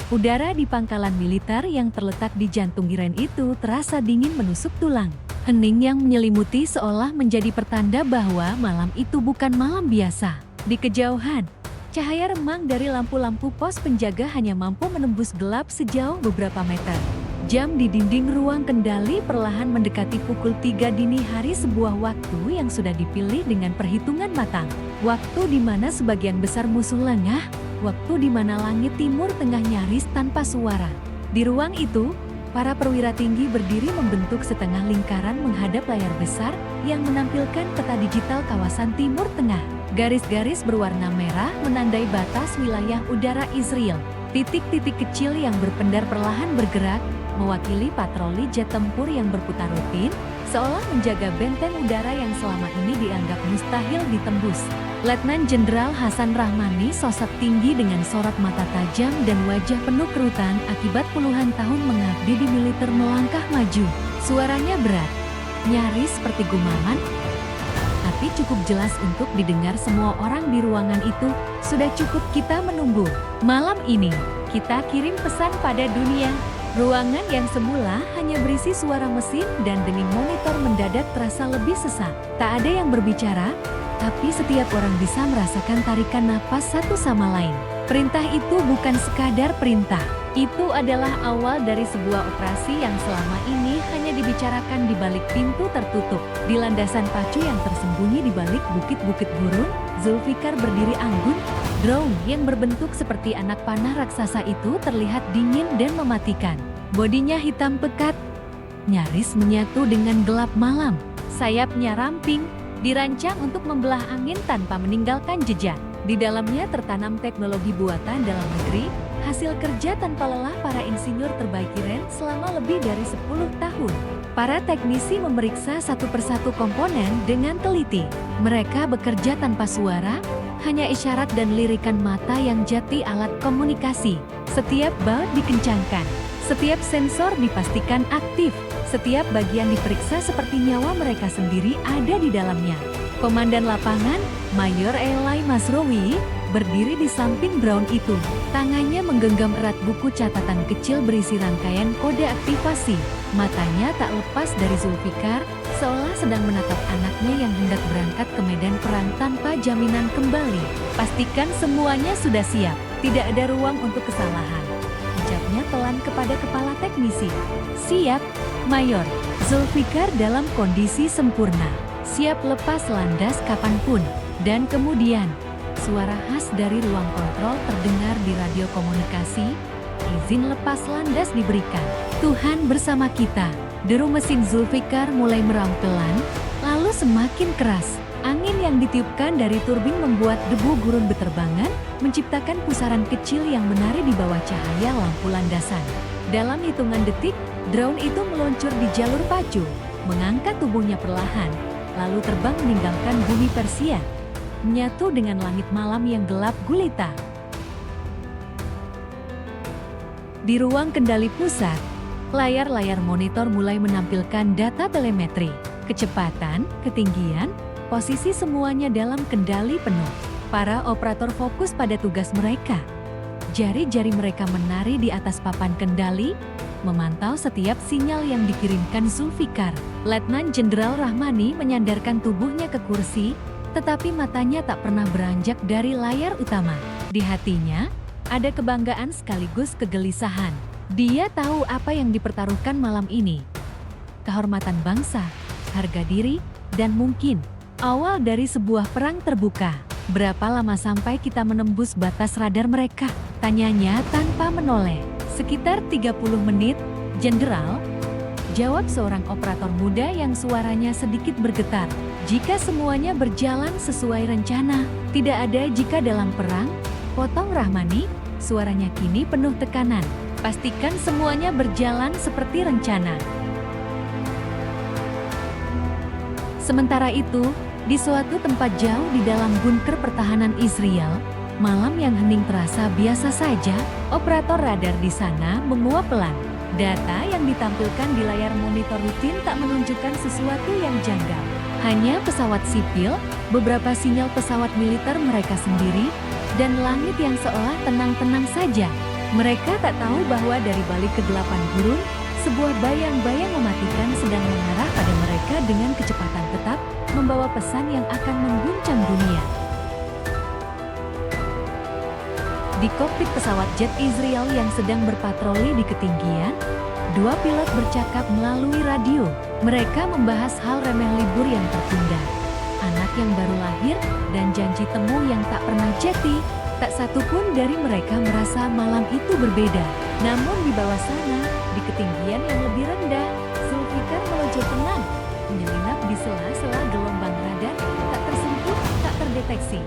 Udara di pangkalan militer yang terletak di jantung Iran itu terasa dingin menusuk tulang. Hening yang menyelimuti seolah menjadi pertanda bahwa malam itu bukan malam biasa. Di kejauhan, cahaya remang dari lampu-lampu pos penjaga hanya mampu menembus gelap sejauh beberapa meter. Jam di dinding ruang kendali perlahan mendekati pukul 3 dini hari, sebuah waktu yang sudah dipilih dengan perhitungan matang. Waktu di mana sebagian besar musuh lengah, waktu di mana langit timur tengah nyaris tanpa suara. Di ruang itu, para perwira tinggi berdiri membentuk setengah lingkaran menghadap layar besar yang menampilkan peta digital kawasan Timur Tengah. Garis-garis berwarna merah menandai batas wilayah udara Israel. Titik-titik kecil yang berpendar perlahan bergerak, mewakili patroli jet tempur yang berputar rutin, seolah menjaga benteng udara yang selama ini dianggap mustahil ditembus. Letnan Jenderal Hasan Rahmani, sosok tinggi dengan sorot mata tajam dan wajah penuh kerutan akibat puluhan tahun mengabdi di militer, melangkah maju. Suaranya berat, nyaris seperti gumaman, tapi cukup jelas untuk didengar semua orang di ruangan itu. Sudah cukup kita menunggu. Malam ini, kita kirim pesan pada dunia. Ruangan yang semula hanya berisi suara mesin dan denging monitor mendadak terasa lebih sesak. Tak ada yang berbicara, tapi setiap orang bisa merasakan tarikan napas satu sama lain. Perintah itu bukan sekadar perintah. Itu adalah awal dari sebuah operasi yang selama ini hanya dibicarakan di balik pintu tertutup. Di landasan pacu yang tersembunyi di balik bukit-bukit gurun, Zulfikar berdiri anggun. Drone yang berbentuk seperti anak panah raksasa itu terlihat dingin dan mematikan. Bodinya hitam pekat, nyaris menyatu dengan gelap malam. Sayapnya ramping, dirancang untuk membelah angin tanpa meninggalkan jejak. Di dalamnya tertanam teknologi buatan dalam negeri, hasil kerja tanpa lelah para insinyur terbaik Iran selama lebih dari 10 tahun. Para teknisi memeriksa satu persatu komponen dengan teliti. Mereka bekerja tanpa suara, hanya isyarat dan lirikan mata yang jati alat komunikasi. Setiap baut dikencangkan, setiap sensor dipastikan aktif, setiap bagian diperiksa seperti nyawa mereka sendiri ada di dalamnya. Komandan lapangan, Mayor Elai Masrowi, berdiri di samping drone itu. Tangannya menggenggam erat buku catatan kecil berisi rangkaian kode aktivasi. Matanya tak lepas dari Zulfikar, seolah sedang menatap anaknya yang hendak berangkat ke medan perang tanpa jaminan kembali. Pastikan semuanya sudah siap, tidak ada ruang untuk kesalahan. Ucapnya pelan kepada kepala teknisi. Siap, Mayor. Zulfikar dalam kondisi sempurna, siap lepas landas kapanpun. Dan kemudian, suara khas dari ruang kontrol terdengar di radio komunikasi. Izin lepas landas diberikan. Tuhan bersama kita. Deru mesin Zulfikar mulai meraung pelan, lalu semakin keras. Angin yang ditiupkan dari turbin membuat debu gurun beterbangan, menciptakan pusaran kecil yang menari di bawah cahaya lampu landasan. Dalam hitungan detik, drone itu meluncur di jalur pacu, mengangkat tubuhnya perlahan, lalu terbang meninggalkan bumi Persia, menyatu dengan langit malam yang gelap gulita. Di ruang kendali pusat, layar-layar monitor mulai menampilkan data telemetri, kecepatan, ketinggian, posisi semuanya dalam kendali penuh. Para operator fokus pada tugas mereka. Jari-jari mereka menari di atas papan kendali, memantau setiap sinyal yang dikirimkan Zulfikar. Letnan Jenderal Rahmani menyandarkan tubuhnya ke kursi, tetapi matanya tak pernah beranjak dari layar utama. Di hatinya, ada kebanggaan sekaligus kegelisahan. Dia tahu apa yang dipertaruhkan malam ini. Kehormatan bangsa, harga diri, dan mungkin awal dari sebuah perang terbuka. Berapa lama sampai kita menembus batas radar mereka? Tanyanya tanpa menoleh. Sekitar 30 menit, Jenderal, jawab seorang operator muda yang suaranya sedikit bergetar. Jika semuanya berjalan sesuai rencana, tidak ada jika dalam perang, potong Rahmani, suaranya kini penuh tekanan. Pastikan semuanya berjalan seperti rencana. Sementara itu, di suatu tempat jauh di dalam bunker pertahanan Israel, malam yang hening terasa biasa saja. Operator radar di sana menguap pelan. Data yang ditampilkan di layar monitor rutin tak menunjukkan sesuatu yang janggal. Hanya pesawat sipil, beberapa sinyal pesawat militer mereka sendiri, dan langit yang seolah tenang-tenang saja. Mereka tak tahu bahwa dari balik kegelapan gurun, sebuah bayang-bayang mematikan sedang mengarah pada mereka dengan kecepatan tetap, membawa pesan yang akan mengguncang dunia. Di kokpit pesawat jet Israel yang sedang berpatroli di ketinggian, dua pilot bercakap melalui radio. Mereka membahas hal remeh libur yang tertunda, anak yang baru lahir, dan janji temu yang tak pernah jadi. Tak satu pun dari mereka merasa malam itu berbeda. Namun di bawah sana, di ketinggian yang lebih rendah, Zulfikar melonjak tenang, menyelinap di sela-sela gelombang radar, tak tersentuh, tak terdeteksi.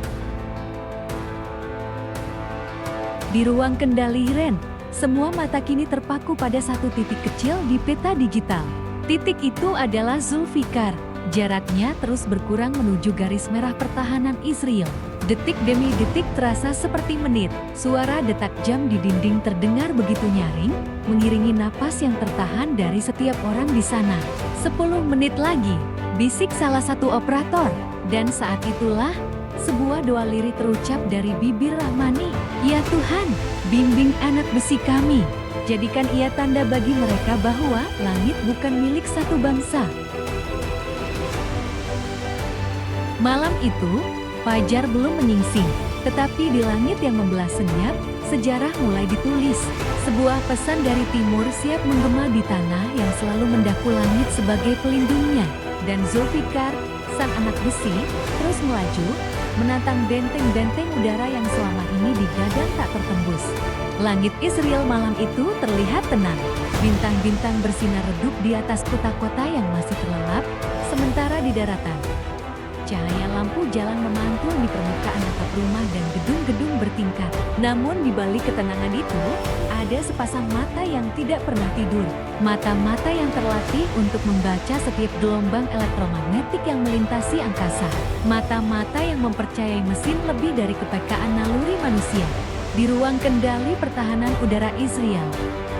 Di ruang kendali Iren, semua mata kini terpaku pada satu titik kecil di peta digital. Titik itu adalah Zulfikar. Jaraknya terus berkurang menuju garis merah pertahanan Israel. Detik demi detik terasa seperti menit. Suara detak jam di dinding terdengar begitu nyaring, mengiringi napas yang tertahan dari setiap orang di sana. 10 menit lagi, bisik salah satu operator. Dan saat itulah, sebuah doa lirik terucap dari bibir Rahmani. Ya Tuhan, bimbing anak besi kami. Jadikan ia tanda bagi mereka bahwa langit bukan milik satu bangsa. Malam itu, fajar belum menyingsing, tetapi di langit yang membelah senyap, sejarah mulai ditulis. Sebuah pesan dari timur siap menggema di tanah yang selalu mendaku langit sebagai pelindungnya. Dan Zulfikar, sang anak besi, terus melaju, menantang benteng-benteng udara yang selama ini digadang tak tertembus. Langit Israel malam itu terlihat tenang. Bintang-bintang bersinar redup di atas kota-kota yang masih terlelap, sementara di daratan, cahaya lampu jalan memantul di permukaan atap rumah dan gedung-gedung bertingkat. Namun di balik ketenangan itu, ada sepasang mata yang tidak pernah tidur. Mata-mata yang terlatih untuk membaca setiap gelombang elektromagnetik yang melintasi angkasa. Mata-mata yang mempercayai mesin lebih dari kepekaan naluri manusia. Di ruang kendali pertahanan udara Israel,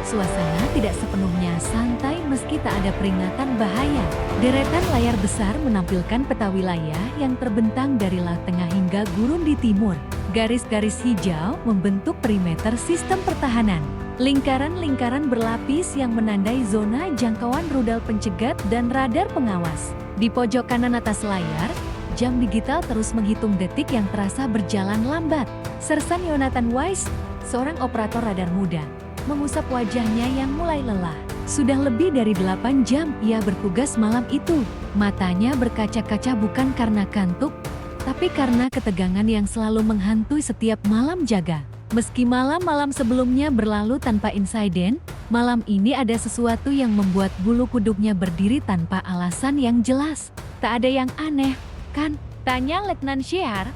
suasana tidak sepenuhnya santai meski tak ada peringatan bahaya. Deretan layar besar menampilkan peta wilayah yang terbentang dari laut tengah hingga gurun di timur. Garis-garis hijau membentuk perimeter sistem pertahanan. Lingkaran-lingkaran berlapis yang menandai zona jangkauan rudal pencegat dan radar pengawas. Di pojok kanan atas layar, jam digital terus menghitung detik yang terasa berjalan lambat. Sersan Yonatan Weiss, seorang operator radar muda, mengusap wajahnya yang mulai lelah. Sudah lebih dari 8 jam ia bertugas malam itu. Matanya berkaca-kaca bukan karena kantuk, tapi karena ketegangan yang selalu menghantui setiap malam jaga. Meski malam-malam sebelumnya berlalu tanpa insiden, malam ini ada sesuatu yang membuat bulu kuduknya berdiri tanpa alasan yang jelas. Tak ada yang aneh, kan? Tanya Letnan Shear,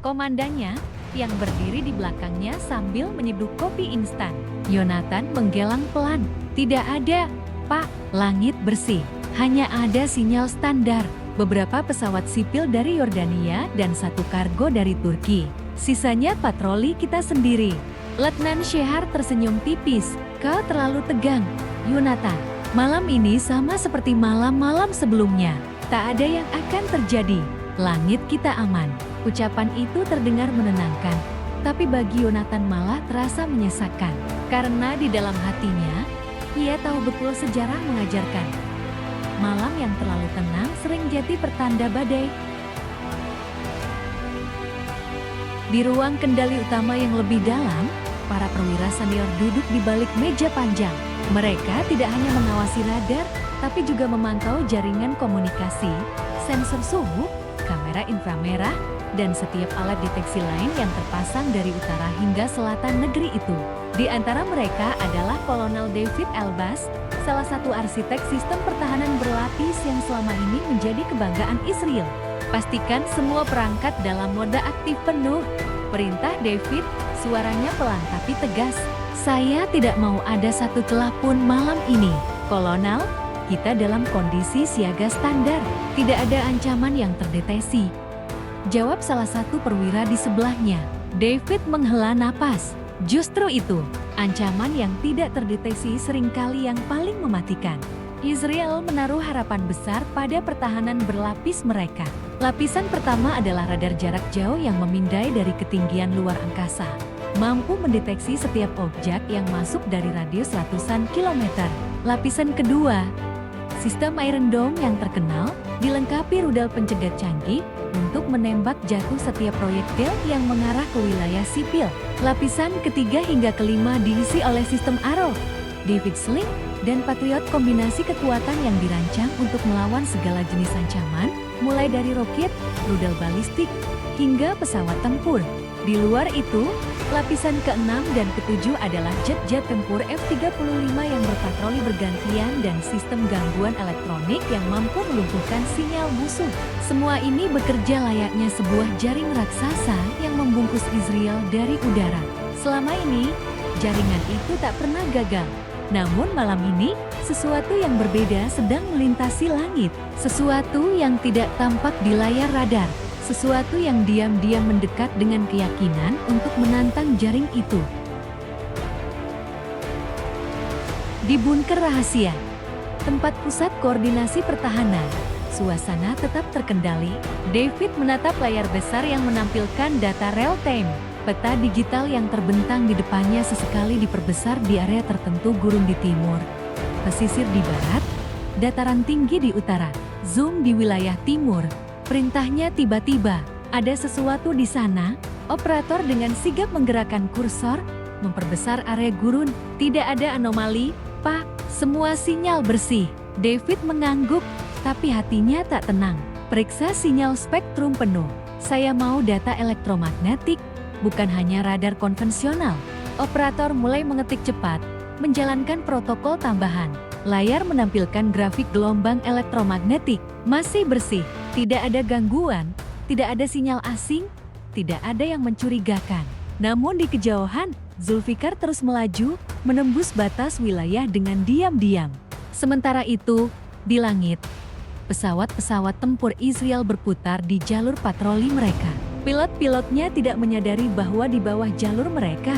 komandannya, yang berdiri di belakangnya sambil menyeduh kopi instan. Yonatan menggelang pelan. Tidak ada, Pak. Langit bersih. Hanya ada sinyal standar. Beberapa pesawat sipil dari Yordania dan satu kargo dari Turki. Sisanya patroli kita sendiri. Letnan Shear tersenyum tipis. Kau terlalu tegang, Yonatan. Malam ini sama seperti malam-malam sebelumnya. Tak ada yang akan terjadi. Langit kita aman. Ucapan itu terdengar menenangkan, tapi bagi Yonatan malah terasa menyesakkan. Karena di dalam hatinya, ia tahu betul sejarah mengajarkan. Malam yang terlalu tenang sering jadi pertanda badai. Di ruang kendali utama yang lebih dalam, para perwira senior duduk di balik meja panjang. Mereka tidak hanya mengawasi radar, tapi juga memantau jaringan komunikasi, sensor suhu, kamera inframerah, dan setiap alat deteksi lain yang terpasang dari utara hingga selatan negeri itu. Di antara mereka adalah Kolonel David Elbaz, salah satu arsitek sistem pertahanan berlapis yang selama ini menjadi kebanggaan Israel. Pastikan semua perangkat dalam mode aktif penuh. Perintah David, suaranya pelan tapi tegas. Saya tidak mau ada satu celah pun malam ini, Kolonel. Kita dalam kondisi siaga standar. Tidak ada ancaman yang terdeteksi, jawab salah satu perwira di sebelahnya. David menghela napas. Justru itu, ancaman yang tidak terdeteksi seringkali yang paling mematikan. Israel menaruh harapan besar pada pertahanan berlapis mereka. Lapisan pertama adalah radar jarak jauh yang memindai dari ketinggian luar angkasa. mampu mendeteksi setiap objek yang masuk dari radius ratusan kilometer. Lapisan kedua, sistem Iron Dome yang terkenal, dilengkapi rudal pencegat canggih untuk menembak jatuh setiap proyektil yang mengarah ke wilayah sipil. Lapisan ketiga hingga kelima diisi oleh sistem Arrow, David Sling, dan Patriot, kombinasi kekuatan yang dirancang untuk melawan segala jenis ancaman, mulai dari roket, rudal balistik, hingga pesawat tempur. Di luar itu, lapisan ke-6 dan ke-7 adalah jet-jet tempur F-35 yang berpatroli bergantian dan sistem gangguan elektronik yang mampu melumpuhkan sinyal musuh. Semua ini bekerja layaknya sebuah jaring raksasa yang membungkus Israel dari udara. Selama ini, jaringan itu tak pernah gagal. Namun malam ini, sesuatu yang berbeda sedang melintasi langit. Sesuatu yang tidak tampak di layar radar. Sesuatu yang diam-diam mendekat dengan keyakinan untuk menantang jaring itu. Di bunker rahasia, tempat pusat koordinasi pertahanan, suasana tetap terkendali. David menatap layar besar yang menampilkan data real-time. Peta digital yang terbentang di depannya sesekali diperbesar di area tertentu, gurun di timur, pesisir di barat, dataran tinggi di utara, zoom di wilayah timur. Perintahnya tiba-tiba, ada sesuatu di sana. Operator dengan sigap menggerakkan kursor, memperbesar area gurun. Tidak ada anomali, Pak. Semua sinyal bersih. David mengangguk, tapi hatinya tak tenang. Periksa sinyal spektrum penuh. Saya mau data elektromagnetik, bukan hanya radar konvensional. Operator mulai mengetik cepat, menjalankan protokol tambahan. Layar menampilkan grafik gelombang elektromagnetik, masih bersih, tidak ada gangguan, tidak ada sinyal asing, tidak ada yang mencurigakan. Namun di kejauhan, Zulfikar terus melaju, menembus batas wilayah dengan diam-diam. Sementara itu, di langit, pesawat-pesawat tempur Israel berputar di jalur patroli mereka. Pilot-pilotnya tidak menyadari bahwa di bawah jalur mereka,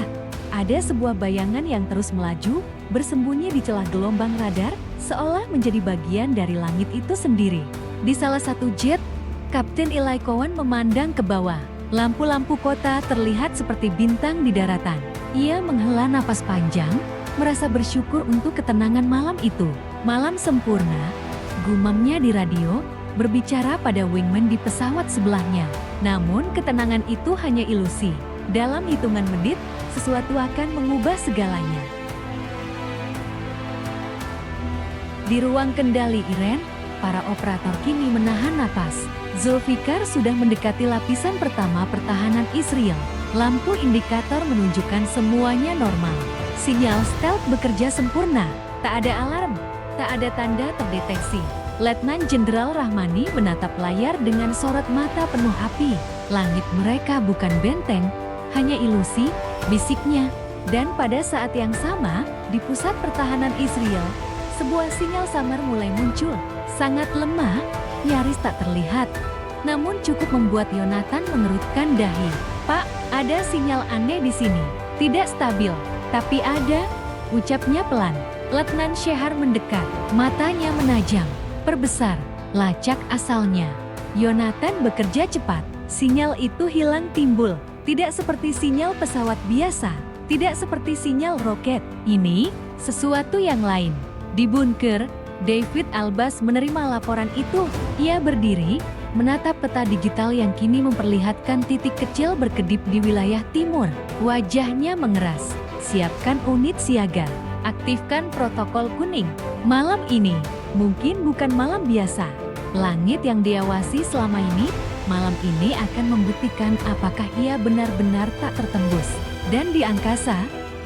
ada sebuah bayangan yang terus melaju, bersembunyi di celah gelombang radar, seolah menjadi bagian dari langit itu sendiri. Di salah satu jet, Kapten Eli Cowan memandang ke bawah. Lampu-lampu kota terlihat seperti bintang di daratan. Ia menghela napas panjang, merasa bersyukur untuk ketenangan malam itu. Malam sempurna, gumamnya di radio, berbicara pada wingman di pesawat sebelahnya. Namun ketenangan itu hanya ilusi. Dalam hitungan menit, sesuatu akan mengubah segalanya. Di ruang kendali Iren, para operator kini menahan napas. Zulfikar sudah mendekati lapisan pertama pertahanan Israel. Lampu indikator menunjukkan semuanya normal. Sinyal stealth bekerja sempurna. Tak ada alarm, tak ada tanda terdeteksi. Letnan Jenderal Rahmani menatap layar dengan sorot mata penuh api. Langit mereka bukan benteng, hanya ilusi, bisiknya. Dan pada saat yang sama, di pusat pertahanan Israel, sebuah sinyal samar mulai muncul. Sangat lemah, nyaris tak terlihat. Namun cukup membuat Yonatan mengerutkan dahi. Pak, ada sinyal aneh di sini. Tidak stabil, tapi ada, ucapnya pelan. Letnan Shehar mendekat, matanya menajam. Perbesar, lacak asalnya. Yonatan bekerja cepat. Sinyal itu hilang timbul. Tidak seperti sinyal pesawat biasa. Tidak seperti sinyal roket. Ini sesuatu yang lain. Di bunker, David Albas menerima laporan itu. Ia berdiri, menatap peta digital yang kini memperlihatkan titik kecil berkedip di wilayah timur. Wajahnya mengeras. Siapkan unit siaga. Aktifkan protokol kuning. Malam ini, mungkin bukan malam biasa. Langit yang diawasi selama ini, malam ini akan membuktikan apakah ia benar-benar tak tertembus. Dan di angkasa,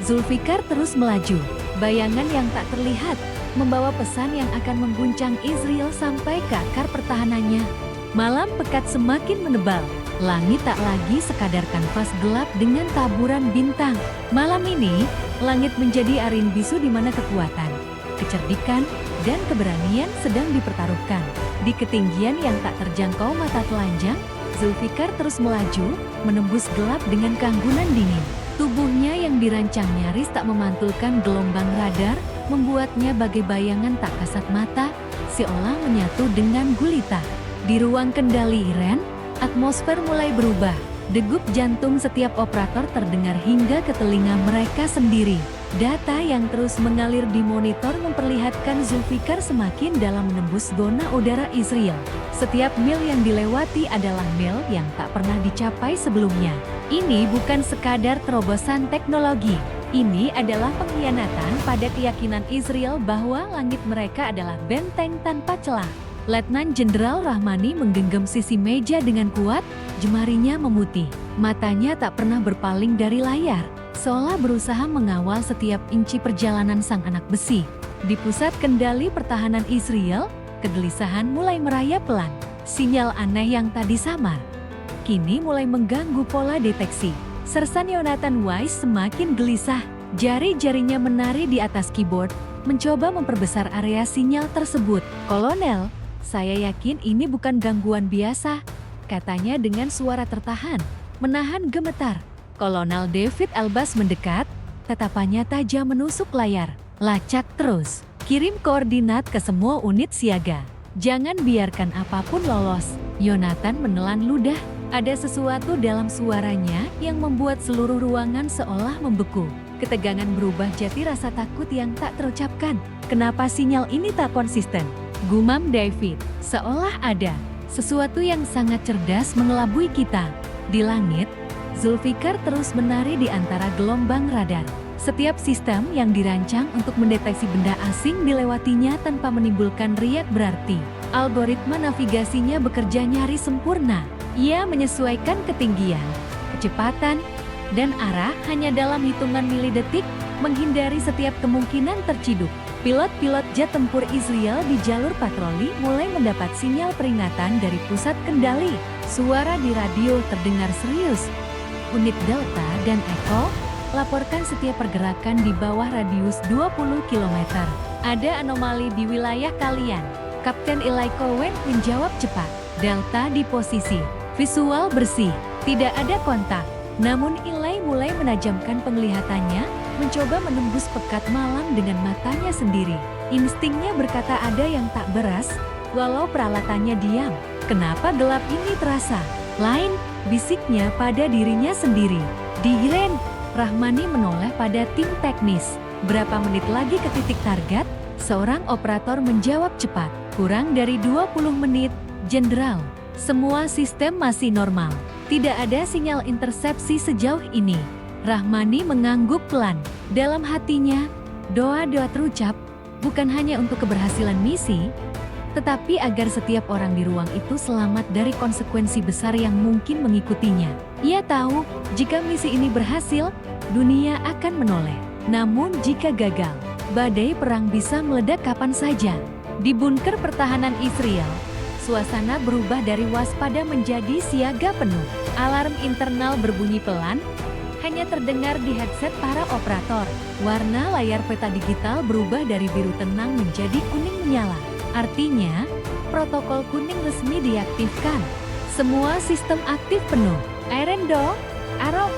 Zulfikar terus melaju. Bayangan yang tak terlihat, membawa pesan yang akan mengguncang Israel sampai ke akar pertahanannya. Malam pekat semakin menebal. Langit tak lagi sekadar kanvas gelap dengan taburan bintang. Malam ini, langit menjadi arin bisu di mana kekuatan, kecerdikan, dan keberanian sedang dipertaruhkan. Di ketinggian yang tak terjangkau mata telanjang, Zulfikar terus melaju, menembus gelap dengan keanggunan dingin. Tubuhnya yang dirancang nyaris tak memantulkan gelombang radar, membuatnya bagai bayangan tak kasat mata, seolah menyatu dengan gulita. Di ruang kendali Iren, atmosfer mulai berubah. Degup jantung setiap operator terdengar hingga ke telinga mereka sendiri. Data yang terus mengalir di monitor memperlihatkan Zulfikar semakin dalam menembus zona udara Israel. Setiap mil yang dilewati adalah mil yang tak pernah dicapai sebelumnya. Ini bukan sekadar terobosan teknologi. Ini adalah pengkhianatan pada keyakinan Israel bahwa langit mereka adalah benteng tanpa celah. Letnan Jenderal Rahmani menggenggam sisi meja dengan kuat, jemarinya memutih. Matanya tak pernah berpaling dari layar, seolah berusaha mengawal setiap inci perjalanan sang anak besi. Di pusat kendali pertahanan Israel, kegelisahan mulai merayap pelan. Sinyal aneh yang tadi samar kini mulai mengganggu pola deteksi. Sersan Yonatan Weiss semakin gelisah. Jari-jarinya menari di atas keyboard, mencoba memperbesar area sinyal tersebut. "Kolonel, saya yakin ini bukan gangguan biasa," katanya dengan suara tertahan, menahan gemetar. Kolonel David Elbaz mendekat, tatapannya tajam menusuk layar. "Lacak terus, kirim koordinat ke semua unit siaga. Jangan biarkan apapun lolos." Yonatan menelan ludah. Ada sesuatu dalam suaranya yang membuat seluruh ruangan seolah membeku. Ketegangan berubah jadi rasa takut yang tak terucapkan. Kenapa sinyal ini tak konsisten? Gumam David, seolah ada sesuatu yang sangat cerdas mengelabui kita. Di langit, Zulfikar terus menari di antara gelombang radar. Setiap sistem yang dirancang untuk mendeteksi benda asing dilewatinya tanpa menimbulkan riak berarti. Algoritma navigasinya bekerja nyaris sempurna. Ia menyesuaikan ketinggian, kecepatan, dan arah hanya dalam hitungan milidetik, menghindari setiap kemungkinan terciduk. Pilot-pilot jet tempur Israel di jalur patroli mulai mendapat sinyal peringatan dari pusat kendali. Suara di radio terdengar serius. "Unit Delta dan Echo, laporkan setiap pergerakan di bawah radius 20 km. Ada anomali di wilayah kalian." Kapten Eli Cowen menjawab cepat. "Delta di posisi. Visual bersih. Tidak ada kontak." Namun Eli mulai menajamkan penglihatannya, mencoba menembus pekat malam dengan matanya sendiri. Instingnya berkata ada yang tak beres, walau peralatannya diam. "Kenapa gelap ini terasa lain?" bisiknya pada dirinya sendiri. "Di Iren." Rahmani menoleh pada tim teknis. "Berapa menit lagi ke titik target?" Seorang operator menjawab cepat. "Kurang dari 20 menit, Jenderal. Semua sistem masih normal. Tidak ada sinyal intersepsi sejauh ini." Rahmani mengangguk pelan. Dalam hatinya, doa-doa terucap, bukan hanya untuk keberhasilan misi, tetapi agar setiap orang di ruang itu selamat dari konsekuensi besar yang mungkin mengikutinya. Ia tahu, jika misi ini berhasil, dunia akan menoleh. Namun jika gagal, badai perang bisa meledak kapan saja. Di bunker pertahanan Israel, suasana berubah dari waspada menjadi siaga penuh. Alarm internal berbunyi pelan, hanya terdengar di headset para operator. Warna layar peta digital berubah dari biru tenang menjadi kuning menyala. Artinya, protokol kuning resmi diaktifkan. Semua sistem aktif penuh. "Iron Dome, Arrow,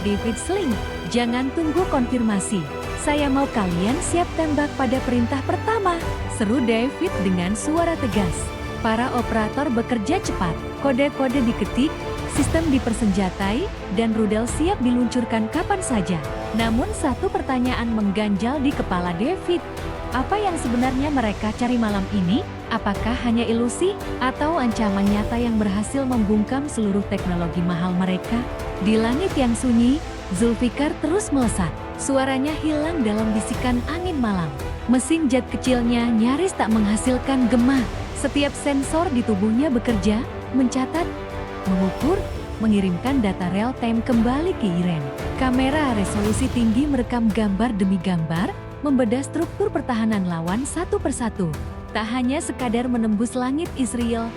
David Sling, jangan tunggu konfirmasi. Saya mau kalian siap tembak pada perintah pertama," seru David dengan suara tegas. Para operator bekerja cepat, kode-kode diketik, sistem dipersenjatai, dan rudal siap diluncurkan kapan saja. Namun satu pertanyaan mengganjal di kepala David. Apa yang sebenarnya mereka cari malam ini? Apakah hanya ilusi, atau ancaman nyata yang berhasil membungkam seluruh teknologi mahal mereka? Di langit yang sunyi, Zulfikar terus melesat. Suaranya hilang dalam bisikan angin malam. Mesin jet kecilnya nyaris tak menghasilkan gema. Setiap sensor di tubuhnya bekerja, mencatat, mengukur, mengirimkan data real time kembali ke Iren. Kamera resolusi tinggi merekam gambar demi gambar, membedah struktur pertahanan lawan satu persatu. Tak hanya sekadar menembus langit Israel,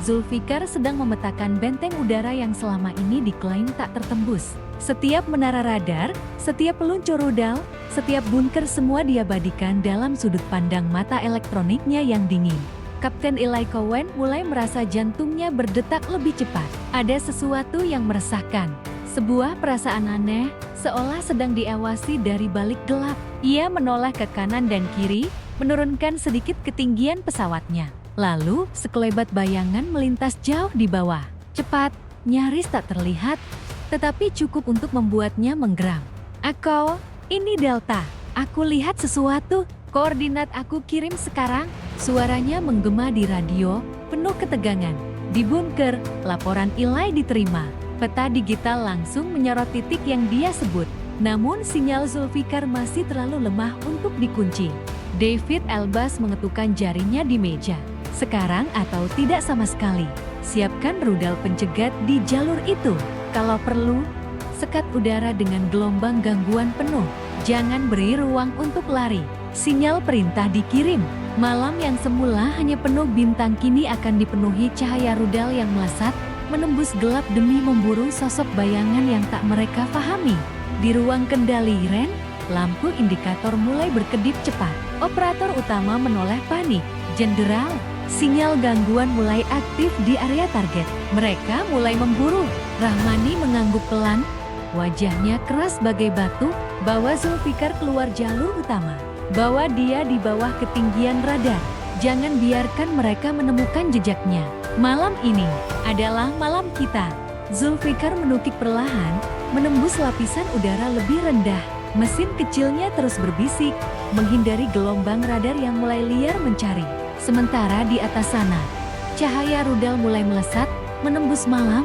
Zulfikar sedang memetakan benteng udara yang selama ini diklaim tak tertembus. Setiap menara radar, setiap peluncur rudal, setiap bunker semua diabadikan dalam sudut pandang mata elektroniknya yang dingin. Kapten Eli Cowen mulai merasa jantungnya berdetak lebih cepat. Ada sesuatu yang meresahkan. Sebuah perasaan aneh, seolah sedang diawasi dari balik gelap. Ia menoleh ke kanan dan kiri, menurunkan sedikit ketinggian pesawatnya. Lalu, sekelebat bayangan melintas jauh di bawah. Cepat, nyaris tak terlihat, tetapi cukup untuk membuatnya menggeram. "Ako, ini Delta. Aku lihat sesuatu. Koordinat aku kirim sekarang." Suaranya menggema di radio, penuh ketegangan. Di bunker, laporan Eli diterima. Peta digital langsung menyorot titik yang dia sebut. Namun sinyal Zulfikar masih terlalu lemah untuk dikunci. David Elbaz mengetukkan jarinya di meja. "Sekarang atau tidak sama sekali. Siapkan rudal pencegat di jalur itu. Kalau perlu, sekat udara dengan gelombang gangguan penuh. Jangan beri ruang untuk lari." Sinyal perintah dikirim. Malam yang semula hanya penuh bintang kini akan dipenuhi cahaya rudal yang melesat, menembus gelap demi memburu sosok bayangan yang tak mereka pahami. Di ruang kendali Ren, lampu indikator mulai berkedip cepat. Operator utama menoleh panik. "Jenderal, sinyal gangguan mulai aktif di area target. Mereka mulai memburu." Rahmani mengangguk pelan, wajahnya keras bagai batu. "Bawa Zulfikar keluar jalur utama. Bawa dia di bawah ketinggian radar. Jangan biarkan mereka menemukan jejaknya. Malam ini adalah malam kita." Zulfikar menukik perlahan, menembus lapisan udara lebih rendah. Mesin kecilnya terus berbisik, menghindari gelombang radar yang mulai liar mencari. Sementara di atas sana, cahaya rudal mulai melesat, menembus malam,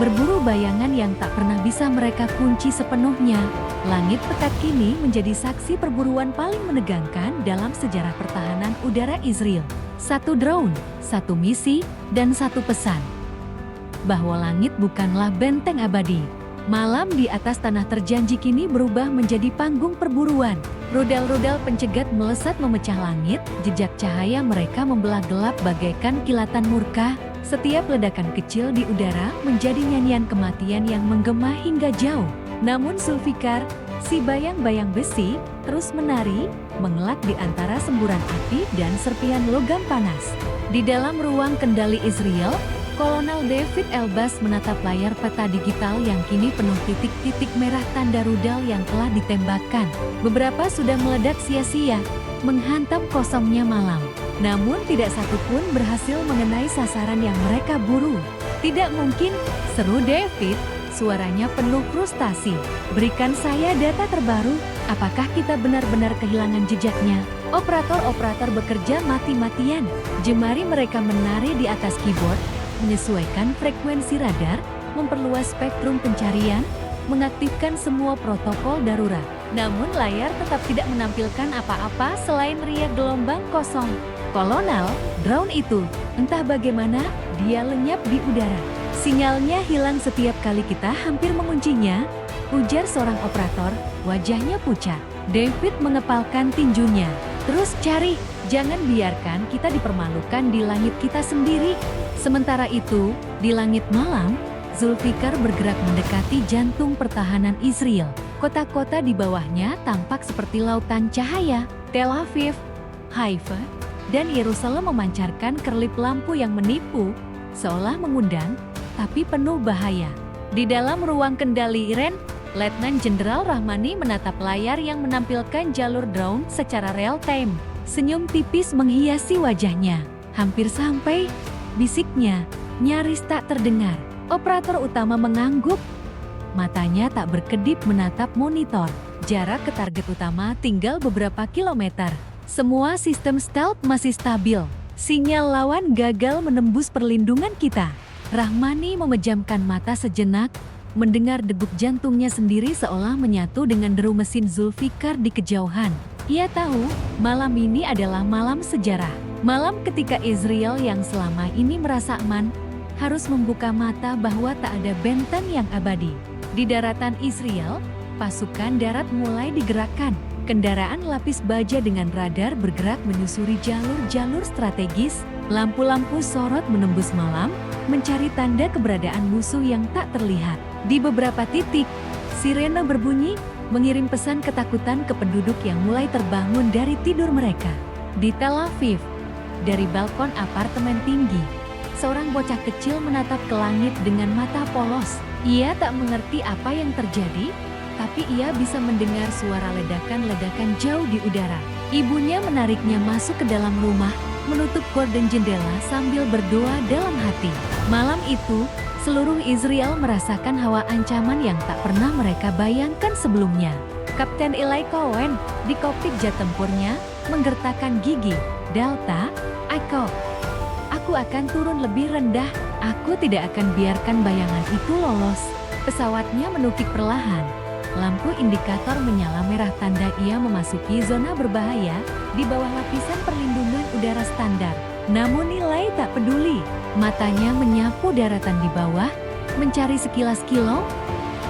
berburu bayangan yang tak pernah bisa mereka kunci sepenuhnya. Langit pekat kini menjadi saksi perburuan paling menegangkan dalam sejarah pertahanan udara Israel. Satu drone, satu misi, dan satu pesan. Bahwa langit bukanlah benteng abadi. Malam di atas tanah terjanji kini berubah menjadi panggung perburuan. Rudal-rudal pencegat melesat memecah langit, jejak cahaya mereka membelah gelap bagaikan kilatan murka. Setiap ledakan kecil di udara menjadi nyanyian kematian yang menggema hingga jauh. Namun Zulfikar, si bayang-bayang besi, terus menari, mengelak di antara semburan api dan serpihan logam panas. Di dalam ruang kendali Israel, Kolonel David Elbaz menatap layar peta digital yang kini penuh titik-titik merah tanda rudal yang telah ditembakkan. Beberapa sudah meledak sia-sia, menghantam kosongnya malam. Namun tidak satu pun berhasil mengenai sasaran yang mereka buru. "Tidak mungkin," seru David, suaranya penuh frustasi. "Berikan saya data terbaru, apakah kita benar-benar kehilangan jejaknya?" Operator-operator bekerja mati-matian, jemari mereka menari di atas keyboard, menyesuaikan frekuensi radar, memperluas spektrum pencarian, mengaktifkan semua protokol darurat. Namun layar tetap tidak menampilkan apa-apa selain riak gelombang kosong. "Kolonel, drone itu, entah bagaimana, dia lenyap di udara. Sinyalnya hilang setiap kali kita hampir menguncinya," ujar seorang operator, wajahnya pucat. David mengepalkan tinjunya. "Terus cari, jangan biarkan kita dipermalukan di langit kita sendiri." Sementara itu, di langit malam, Zulfikar bergerak mendekati jantung pertahanan Israel. Kota-kota di bawahnya tampak seperti lautan cahaya. Tel Aviv, Haifa, dan Yerusalem memancarkan kerlip lampu yang menipu, seolah mengundang, tapi penuh bahaya. Di dalam ruang kendali Iren, Letnan Jenderal Rahmani menatap layar yang menampilkan jalur drone secara real time. Senyum tipis menghiasi wajahnya. "Hampir sampai," bisiknya, nyaris tak terdengar. Operator utama mengangguk. Matanya tak berkedip menatap monitor. Jarak ke target utama tinggal beberapa kilometer. Semua sistem stealth masih stabil. Sinyal lawan gagal menembus perlindungan kita. Rahmani memejamkan mata sejenak, mendengar degup jantungnya sendiri seolah menyatu dengan deru mesin Zulfikar di kejauhan. Ia tahu, malam ini adalah malam sejarah. Malam ketika Israel yang selama ini merasa aman, harus membuka mata bahwa tak ada benteng yang abadi. Di daratan Israel, pasukan darat mulai digerakkan. Kendaraan lapis baja dengan radar bergerak menyusuri jalur-jalur strategis. Lampu-lampu sorot menembus malam, mencari tanda keberadaan musuh yang tak terlihat. Di beberapa titik, sirene berbunyi, mengirim pesan ketakutan ke penduduk yang mulai terbangun dari tidur mereka. Di Tel Aviv, dari balkon apartemen tinggi, seorang bocah kecil menatap ke langit dengan mata polos. Ia tak mengerti apa yang terjadi, tapi ia bisa mendengar suara ledakan-ledakan jauh di udara. Ibunya menariknya masuk ke dalam rumah, menutup gorden jendela sambil berdoa dalam hati. Malam itu, Seluruh Israel merasakan hawa ancaman yang tak pernah mereka bayangkan sebelumnya. Kapten Eli Cohen di kokpit jet tempurnya menggertakkan gigi. Delta, aku akan turun lebih rendah. Aku tidak akan biarkan bayangan itu lolos. Pesawatnya menukik perlahan. Lampu indikator menyala merah tanda ia memasuki zona berbahaya di bawah lapisan perlindungan udara standar. Namun Eli tak peduli. Matanya menyapu daratan di bawah, mencari sekilas kilau,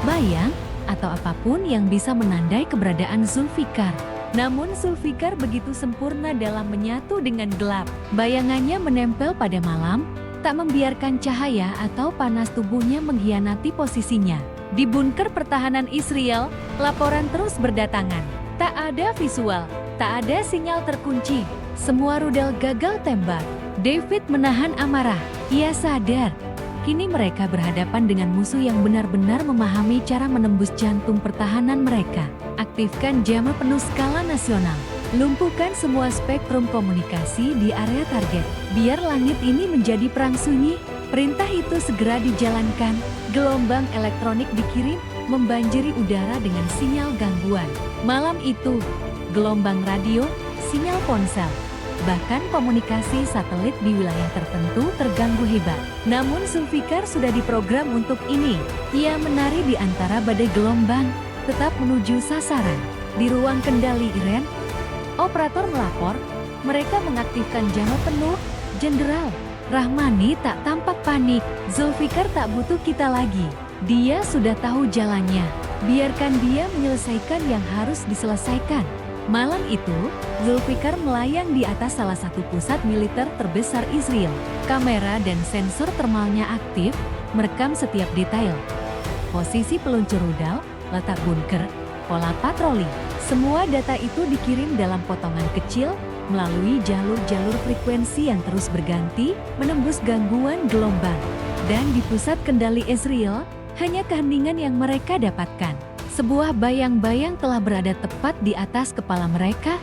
bayang, atau apapun yang bisa menandai keberadaan Zulfikar. Namun Zulfikar begitu sempurna dalam menyatu dengan gelap. Bayangannya menempel pada malam, tak membiarkan cahaya atau panas tubuhnya mengkhianati posisinya. Di bunker pertahanan Israel, laporan terus berdatangan. Tak ada visual, tak ada sinyal terkunci. Semua rudal gagal tembak. David menahan amarah. Ia sadar, kini mereka berhadapan dengan musuh yang benar-benar memahami cara menembus jantung pertahanan mereka. Aktifkan jamah penuh skala nasional. Lumpuhkan semua spektrum komunikasi di area target. Biar langit ini menjadi perang sunyi. Perintah itu segera dijalankan. Gelombang elektronik dikirim, membanjiri udara dengan sinyal gangguan. Malam itu, gelombang radio, sinyal ponsel, bahkan komunikasi satelit di wilayah tertentu terganggu hebat. Namun Zulfikar sudah diprogram untuk ini. Ia menari di antara badai gelombang, tetap menuju sasaran. Di ruang kendali Iren, operator melapor, mereka mengaktifkan jamah penuh. Jenderal Rahmani tak tampak panik. Zulfikar tak butuh kita lagi. Dia sudah tahu jalannya. Biarkan dia menyelesaikan yang harus diselesaikan. Malam itu, Zulfikar melayang di atas salah satu pusat militer terbesar Israel. Kamera dan sensor termalnya aktif, merekam setiap detail. Posisi peluncur rudal, letak bunker, pola patroli. Semua data itu dikirim dalam potongan kecil, melalui jalur-jalur frekuensi yang terus berganti, menembus gangguan gelombang. Dan di pusat kendali Israel, hanya keheningan yang mereka dapatkan. Sebuah bayang-bayang telah berada tepat di atas kepala mereka,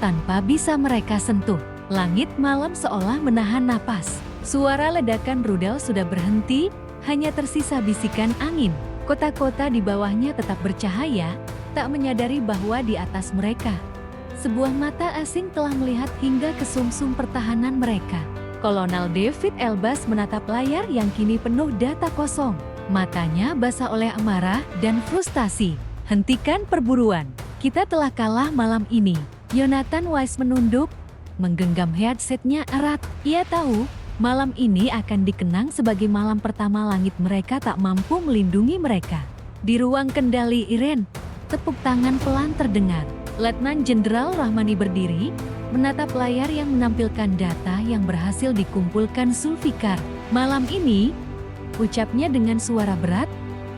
tanpa bisa mereka sentuh. Langit malam seolah menahan napas. Suara ledakan rudal sudah berhenti, hanya tersisa bisikan angin. Kota-kota di bawahnya tetap bercahaya, tak menyadari bahwa di atas mereka, sebuah mata asing telah melihat hingga ke sumsum pertahanan mereka. Kolonel David Elbaz menatap layar yang kini penuh data kosong. Matanya basah oleh amarah dan frustasi. Hentikan perburuan. Kita telah kalah malam ini. Jonathan Wise menunduk, menggenggam headsetnya erat. Ia tahu, malam ini akan dikenang sebagai malam pertama langit mereka tak mampu melindungi mereka. Di ruang kendali Iren, tepuk tangan pelan terdengar. Letnan Jenderal Rahmani berdiri, menatap layar yang menampilkan data yang berhasil dikumpulkan Zulfikar. Malam ini, ucapnya dengan suara berat,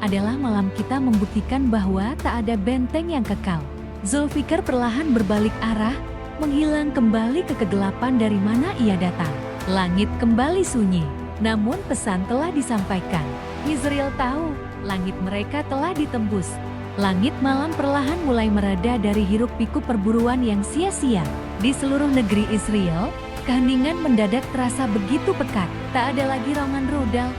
adalah malam kita membuktikan bahwa tak ada benteng yang kekal. Zulfikar perlahan berbalik arah, menghilang kembali ke kegelapan dari mana ia datang. Langit kembali sunyi, namun pesan telah disampaikan. Israel tahu, langit mereka telah ditembus. Langit malam perlahan mulai mereda dari hiruk-pikuk perburuan yang sia-sia. Di seluruh negeri Israel, keheningan mendadak terasa begitu pekat. Tak ada lagi raungan rudal,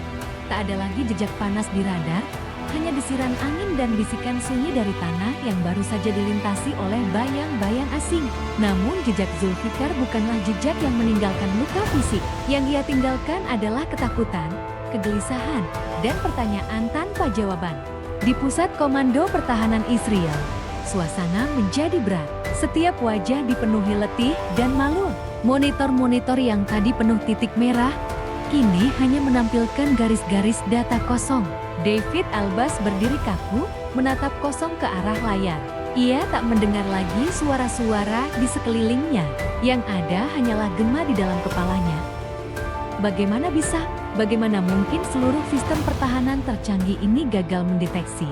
tak ada lagi jejak panas di radar, hanya desiran angin dan bisikan sunyi dari tanah yang baru saja dilintasi oleh bayang-bayang asing. Namun jejak Zulfikar bukanlah jejak yang meninggalkan luka fisik. Yang ia tinggalkan adalah ketakutan, kegelisahan, dan pertanyaan tanpa jawaban. Di pusat komando pertahanan Israel, suasana menjadi berat. Setiap wajah dipenuhi letih dan malu. Monitor-monitor yang tadi penuh titik merah, kini hanya menampilkan garis-garis data kosong. David Elbaz berdiri kaku, menatap kosong ke arah layar. Ia tak mendengar lagi suara-suara di sekelilingnya. Yang ada hanyalah gema di dalam kepalanya. Bagaimana bisa? Bagaimana mungkin seluruh sistem pertahanan tercanggih ini gagal mendeteksi?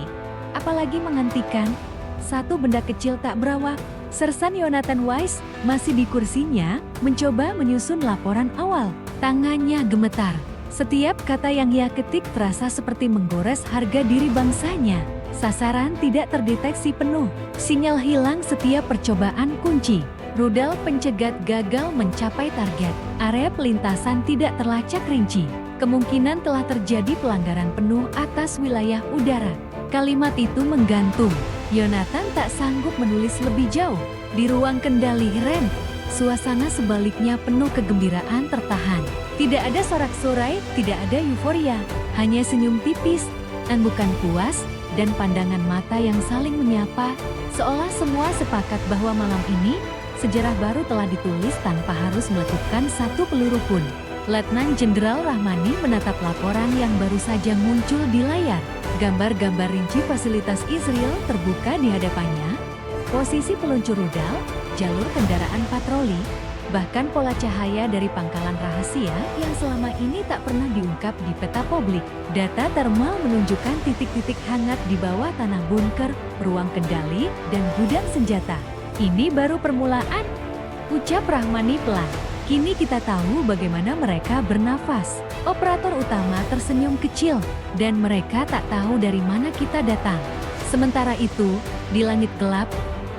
Apalagi menghentikan? Satu benda kecil tak berawak. Sersan Jonathan Wise masih di kursinya, mencoba menyusun laporan awal. Tangannya gemetar. Setiap kata yang ia ketik terasa seperti menggores harga diri bangsanya. Sasaran tidak terdeteksi penuh. Sinyal hilang setiap percobaan kunci. Rudal pencegat gagal mencapai target. Area pelintasan tidak terlacak rinci. Kemungkinan telah terjadi pelanggaran penuh atas wilayah udara. Kalimat itu menggantung. Yonatan tak sanggup menulis lebih jauh. Di ruang kendali Iren, suasana sebaliknya penuh kegembiraan tertahan. Tidak ada sorak-sorai, tidak ada euforia, hanya senyum tipis, anggukan puas, dan pandangan mata yang saling menyapa, seolah semua sepakat bahwa malam ini, sejarah baru telah ditulis tanpa harus meletupkan satu peluru pun. Letnan Jenderal Rahmani menatap laporan yang baru saja muncul di layar. Gambar-gambar rinci fasilitas Israel terbuka di hadapannya, posisi peluncur rudal, jalur kendaraan patroli, bahkan pola cahaya dari pangkalan rahasia yang selama ini tak pernah diungkap di peta publik. Data thermal menunjukkan titik-titik hangat di bawah tanah bunker, ruang kendali, dan gudang senjata. Ini baru permulaan, ucap Rahmani pelan. Kini kita tahu bagaimana mereka bernafas. Operator utama tersenyum kecil, dan mereka tak tahu dari mana kita datang. Sementara itu, di langit gelap,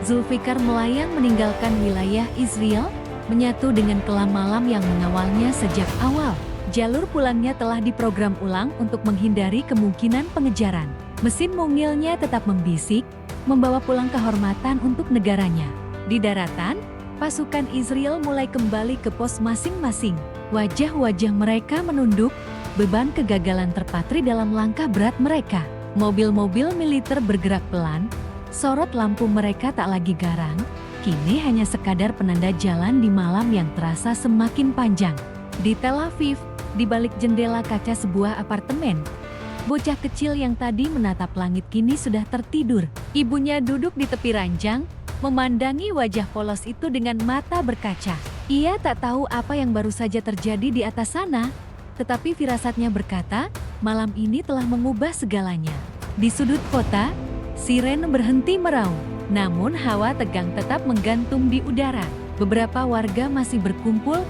Zulfikar melayang meninggalkan wilayah Israel, menyatu dengan kelam malam yang mengawalnya sejak awal. Jalur pulangnya telah diprogram ulang untuk menghindari kemungkinan pengejaran. Mesin mungilnya tetap membisik, membawa pulang kehormatan untuk negaranya. Di daratan, pasukan Israel mulai kembali ke pos masing-masing. Wajah-wajah mereka menunduk, beban kegagalan terpatri dalam langkah berat mereka. Mobil-mobil militer bergerak pelan, sorot lampu mereka tak lagi garang, kini hanya sekadar penanda jalan di malam yang terasa semakin panjang. Di Tel Aviv, di balik jendela kaca sebuah apartemen, bocah kecil yang tadi menatap langit kini sudah tertidur. Ibunya duduk di tepi ranjang, memandangi wajah polos itu dengan mata berkaca. Ia tak tahu apa yang baru saja terjadi di atas sana, tetapi firasatnya berkata, malam ini telah mengubah segalanya. Di sudut kota, siren berhenti meraung, namun hawa tegang tetap menggantung di udara. Beberapa warga masih berkumpul,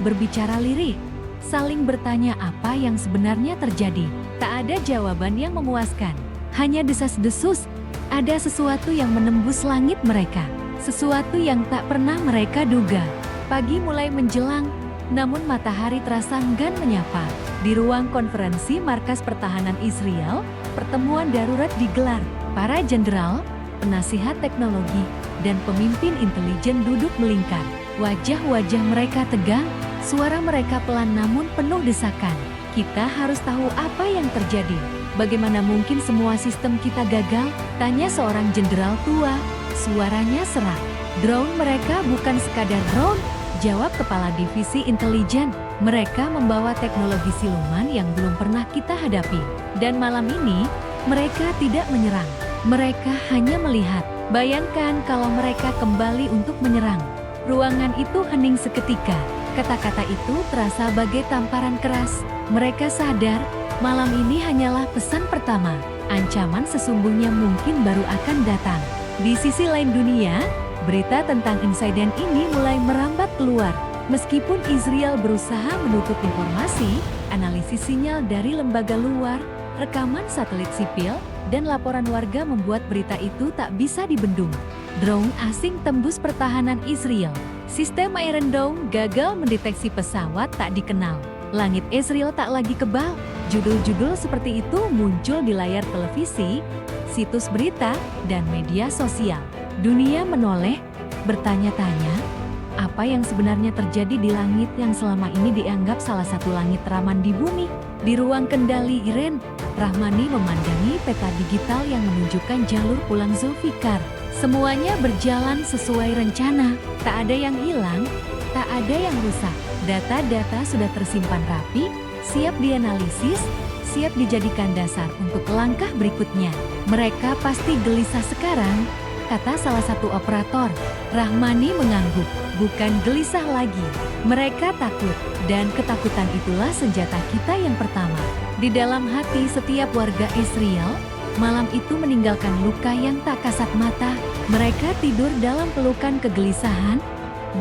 berbicara lirih, saling bertanya apa yang sebenarnya terjadi. Tak ada jawaban yang memuaskan, hanya desas-desus. Ada sesuatu yang menembus langit mereka, sesuatu yang tak pernah mereka duga. Pagi mulai menjelang, namun matahari terasa enggan menyapa. Di ruang konferensi markas pertahanan Israel, pertemuan darurat digelar. Para jenderal, penasihat teknologi, dan pemimpin intelijen duduk melingkar. Wajah-wajah mereka tegang, suara mereka pelan namun penuh desakan. Kita harus tahu apa yang terjadi. Bagaimana mungkin semua sistem kita gagal? Tanya seorang jenderal tua, suaranya serak. Drone mereka bukan sekadar drone, jawab kepala divisi intelijen. Mereka membawa teknologi siluman yang belum pernah kita hadapi. Dan malam ini, mereka tidak menyerang. Mereka hanya melihat. Bayangkan kalau mereka kembali untuk menyerang. Ruangan itu hening seketika. Kata-kata itu terasa bagai tamparan keras. Mereka sadar, malam ini hanyalah pesan pertama. Ancaman sesungguhnya mungkin baru akan datang. Di sisi lain dunia, berita tentang insiden ini mulai merambat keluar. Meskipun Israel berusaha menutup informasi, analisis sinyal dari lembaga luar, rekaman satelit sipil, dan laporan warga membuat berita itu tak bisa dibendung. Drone asing tembus pertahanan Israel. Sistem Iron Dome gagal mendeteksi pesawat tak dikenal. Langit Israel tak lagi kebal. Judul-judul seperti itu muncul di layar televisi, situs berita, dan media sosial. Dunia menoleh, bertanya-tanya, apa yang sebenarnya terjadi di langit yang selama ini dianggap salah satu langit teraman di bumi? Di ruang kendali Iren, Rahmani memandangi peta digital yang menunjukkan jalur pulang Zulfikar. Semuanya berjalan sesuai rencana, tak ada yang hilang, tak ada yang rusak. Data-data sudah tersimpan rapi, siap dianalisis, siap dijadikan dasar untuk langkah berikutnya. Mereka pasti gelisah sekarang, kata salah satu operator. Rahmani mengangguk, bukan gelisah lagi. Mereka takut, dan ketakutan itulah senjata kita yang pertama. Di dalam hati setiap warga Israel, malam itu meninggalkan luka yang tak kasat mata. Mereka tidur dalam pelukan kegelisahan,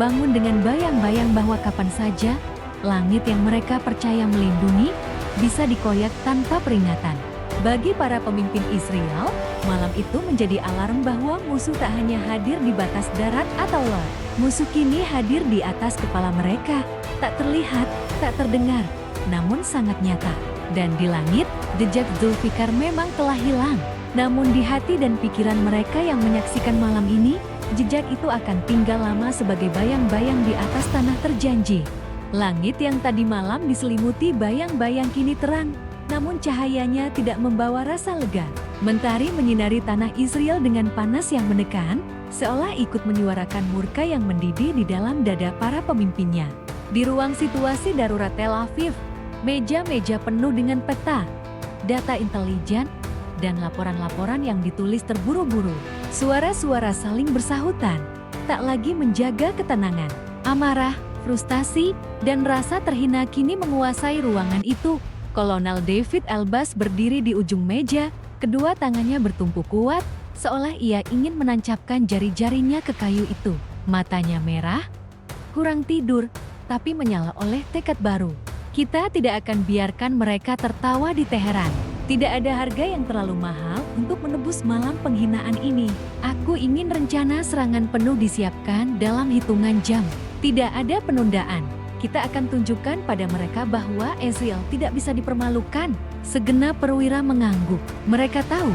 bangun dengan bayang-bayang bahwa kapan saja, langit yang mereka percaya melindungi, bisa dikoyak tanpa peringatan. Bagi para pemimpin Israel, malam itu menjadi alarm bahwa musuh tak hanya hadir di batas darat atau laut. Musuh kini hadir di atas kepala mereka, tak terlihat, tak terdengar, namun sangat nyata. Dan di langit, jejak Zulfikar memang telah hilang. Namun di hati dan pikiran mereka yang menyaksikan malam ini, jejak itu akan tinggal lama sebagai bayang-bayang di atas tanah terjanji. Langit yang tadi malam diselimuti bayang-bayang kini terang, namun cahayanya tidak membawa rasa lega. Mentari menyinari tanah Israel dengan panas yang menekan, seolah ikut menyuarakan murka yang mendidih di dalam dada para pemimpinnya. Di ruang situasi darurat Tel Aviv, meja-meja penuh dengan peta, data intelijen, dan laporan-laporan yang ditulis terburu-buru. Suara-suara saling bersahutan, tak lagi menjaga ketenangan. Amarah, frustasi, dan rasa terhina kini menguasai ruangan itu. Kolonel David Elbaz berdiri di ujung meja, kedua tangannya bertumpu kuat, seolah ia ingin menancapkan jari-jarinya ke kayu itu. Matanya merah, kurang tidur, tapi menyala oleh tekad baru. Kita tidak akan biarkan mereka tertawa di Teheran. Tidak ada harga yang terlalu mahal untuk menebus malam penghinaan ini. Aku ingin rencana serangan penuh disiapkan dalam hitungan jam. Tidak ada penundaan. Kita akan tunjukkan pada mereka bahwa Israel tidak bisa dipermalukan. Segenap perwira mengangguk. Mereka tahu,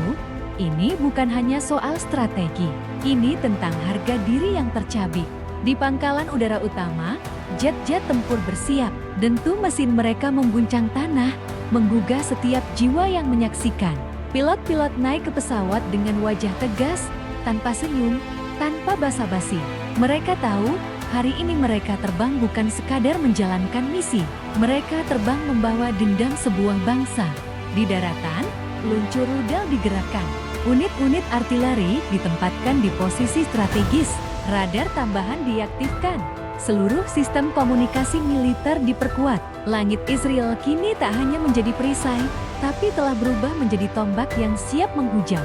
ini bukan hanya soal strategi. Ini tentang harga diri yang tercabik. Di pangkalan udara utama, jet-jet tempur bersiap. Dentu mesin mereka mengguncang tanah, menggugah setiap jiwa yang menyaksikan. Pilot-pilot naik ke pesawat dengan wajah tegas, tanpa senyum, tanpa basa-basi. Mereka tahu, hari ini mereka terbang bukan sekadar menjalankan misi. Mereka terbang membawa dendam sebuah bangsa. Di daratan, peluncur rudal digerakkan. Unit-unit artileri ditempatkan di posisi strategis. Radar tambahan diaktifkan. Seluruh sistem komunikasi militer diperkuat. Langit Israel kini tak hanya menjadi perisai, tapi telah berubah menjadi tombak yang siap menghujam.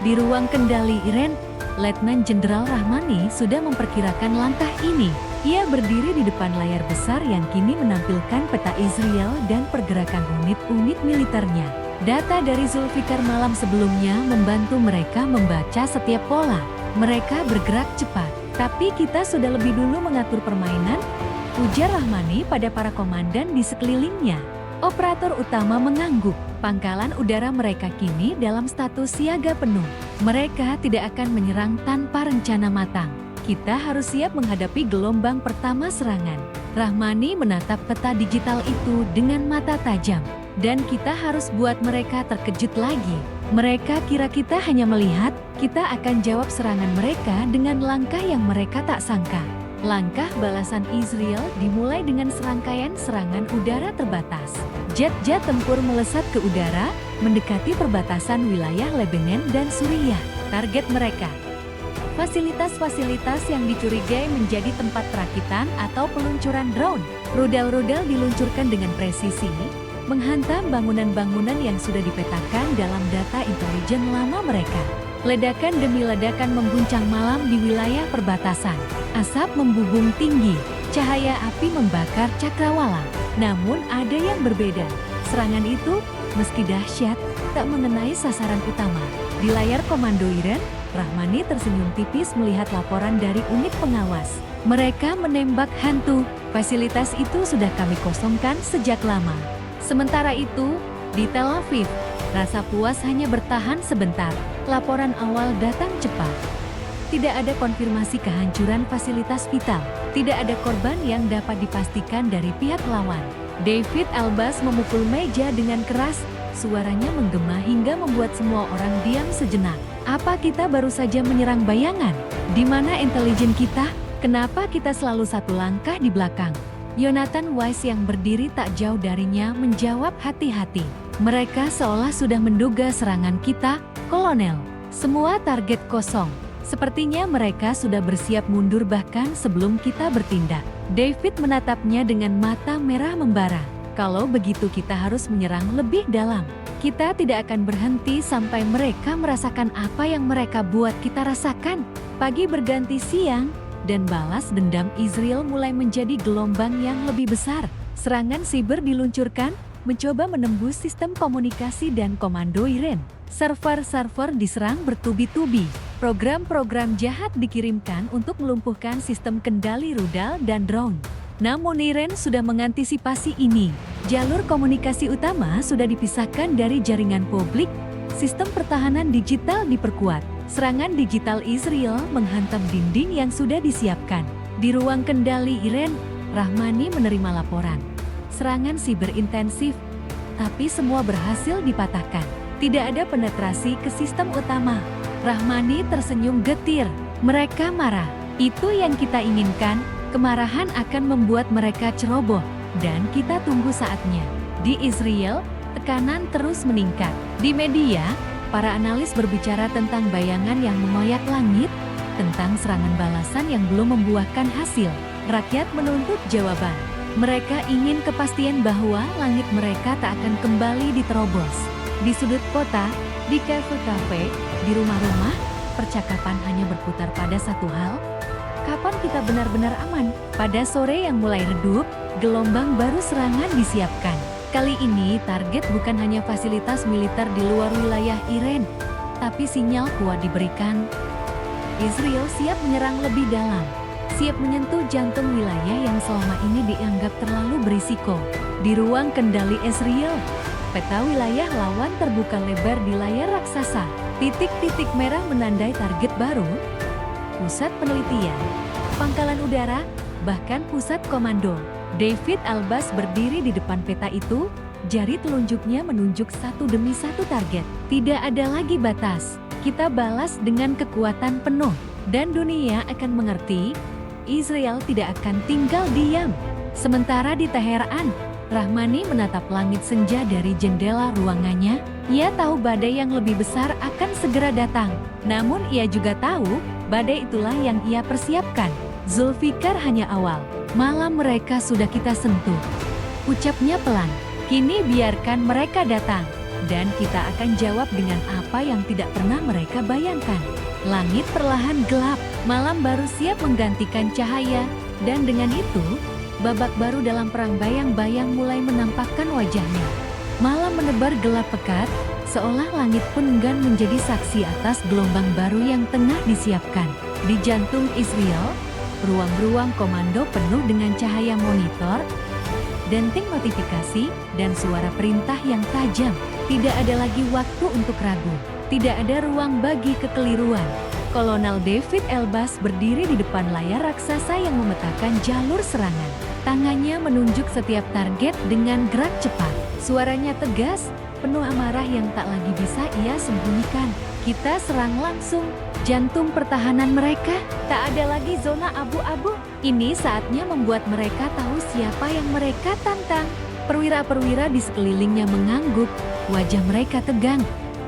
Di ruang kendali Iran, Letnan Jenderal Rahmani sudah memperkirakan langkah ini. Ia berdiri di depan layar besar yang kini menampilkan peta Israel dan pergerakan unit-unit militernya. Data dari Zulfikar malam sebelumnya membantu mereka membaca setiap pola. Mereka bergerak cepat. Tapi kita sudah lebih dulu mengatur permainan, ujar Rahmani pada para komandan di sekelilingnya. Operator utama mengangguk. Pangkalan udara mereka kini dalam status siaga penuh. Mereka tidak akan menyerang tanpa rencana matang. Kita harus siap menghadapi gelombang pertama serangan. Rahmani menatap peta digital itu dengan mata tajam. Dan kita harus buat mereka terkejut lagi. Mereka kira kita hanya melihat, kita akan jawab serangan mereka dengan langkah yang mereka tak sangka. Langkah balasan Israel dimulai dengan serangkaian serangan udara terbatas. Jet-jet tempur melesat ke udara, mendekati perbatasan wilayah Lebanon dan Suriah. Target mereka, fasilitas-fasilitas yang dicurigai menjadi tempat perakitan atau peluncuran drone. Rudal-rudal diluncurkan dengan presisi, menghantam bangunan-bangunan yang sudah dipetakan dalam data intelijen lama mereka. Ledakan demi ledakan mengguncang malam di wilayah perbatasan. Asap membubung tinggi, cahaya api membakar cakrawala. Namun ada yang berbeda. Serangan itu, meski dahsyat, tak mengenai sasaran utama. Di layar komando Iran, Rahmani tersenyum tipis melihat laporan dari unit pengawas. Mereka menembak hantu. Fasilitas itu sudah kami kosongkan sejak lama. Sementara itu, di Tel Aviv, rasa puas hanya bertahan sebentar. Laporan awal datang cepat. Tidak ada konfirmasi kehancuran fasilitas vital. Tidak ada korban yang dapat dipastikan dari pihak lawan. David Elbaz memukul meja dengan keras, suaranya menggema hingga membuat semua orang diam sejenak. Apa kita baru saja menyerang bayangan? Di mana intelijen kita? Kenapa kita selalu satu langkah di belakang? Yonatan Weiss yang berdiri tak jauh darinya menjawab hati-hati. Mereka seolah sudah menduga serangan kita, Kolonel. Semua target kosong. Sepertinya mereka sudah bersiap mundur bahkan sebelum kita bertindak. David menatapnya dengan mata merah membara. Kalau begitu kita harus menyerang lebih dalam. Kita tidak akan berhenti sampai mereka merasakan apa yang mereka buat kita rasakan. Pagi berganti siang, dan balas dendam Israel mulai menjadi gelombang yang lebih besar. Serangan siber diluncurkan, mencoba menembus sistem komunikasi dan komando Iran. Server-server diserang bertubi-tubi. Program-program jahat dikirimkan untuk melumpuhkan sistem kendali rudal dan drone. Namun Iran sudah mengantisipasi ini. Jalur komunikasi utama sudah dipisahkan dari jaringan publik, sistem pertahanan digital diperkuat. Serangan digital Israel menghantam dinding yang sudah disiapkan. Di ruang kendali Iren, Rahmani menerima laporan serangan siber intensif, tapi semua berhasil dipatahkan. Tidak ada penetrasi ke sistem utama. Rahmani tersenyum getir. Mereka marah. Itu yang kita inginkan. Kemarahan akan membuat mereka ceroboh, dan kita tunggu saatnya. Di Israel, tekanan terus meningkat. Di media, para analis berbicara tentang bayangan yang memoyak langit, tentang serangan balasan yang belum membuahkan hasil. Rakyat menuntut jawaban. Mereka ingin kepastian bahwa langit mereka tak akan kembali diterobos. Di sudut kota, di kafe-kafe, di rumah-rumah, percakapan hanya berputar pada satu hal. Kapan kita benar-benar aman? Pada sore yang mulai redup, gelombang baru serangan disiapkan. Kali ini target bukan hanya fasilitas militer di luar wilayah Iran, tapi sinyal kuat diberikan. Israel siap menyerang lebih dalam, siap menyentuh jantung wilayah yang selama ini dianggap terlalu berisiko. Di ruang kendali Israel, peta wilayah lawan terbuka lebar di layar raksasa. Titik-titik merah menandai target baru, pusat penelitian, pangkalan udara, bahkan pusat komando. David Albas berdiri di depan peta itu, jari telunjuknya menunjuk satu demi satu target. Tidak ada lagi batas, kita balas dengan kekuatan penuh, dan dunia akan mengerti, Israel tidak akan tinggal diam. Sementara di Teheran, Rahmani menatap langit senja dari jendela ruangannya. Ia tahu badai yang lebih besar akan segera datang. Namun ia juga tahu, badai itulah yang ia persiapkan. Zulfikar hanya awal. Malam mereka sudah kita sentuh. Ucapnya pelan. Kini biarkan mereka datang. Dan kita akan jawab dengan apa yang tidak pernah mereka bayangkan. Langit perlahan gelap. Malam baru siap menggantikan cahaya. Dan dengan itu, babak baru dalam perang bayang-bayang mulai menampakkan wajahnya. Malam menebar gelap pekat, seolah langit pun enggan menjadi saksi atas gelombang baru yang tengah disiapkan. Di jantung Israel, ruang-ruang komando penuh dengan cahaya monitor, denting notifikasi, dan suara perintah yang tajam. Tidak ada lagi waktu untuk ragu. Tidak ada ruang bagi kekeliruan. Kolonel David Elbas berdiri di depan layar raksasa yang memetakan jalur serangan. Tangannya menunjuk setiap target dengan gerak cepat. Suaranya tegas, penuh amarah yang tak lagi bisa ia sembunyikan. Kita serang langsung. Jantung pertahanan mereka, tak ada lagi zona abu-abu. Ini saatnya membuat mereka tahu siapa yang mereka tantang. Perwira-perwira di sekelilingnya mengangguk, wajah mereka tegang,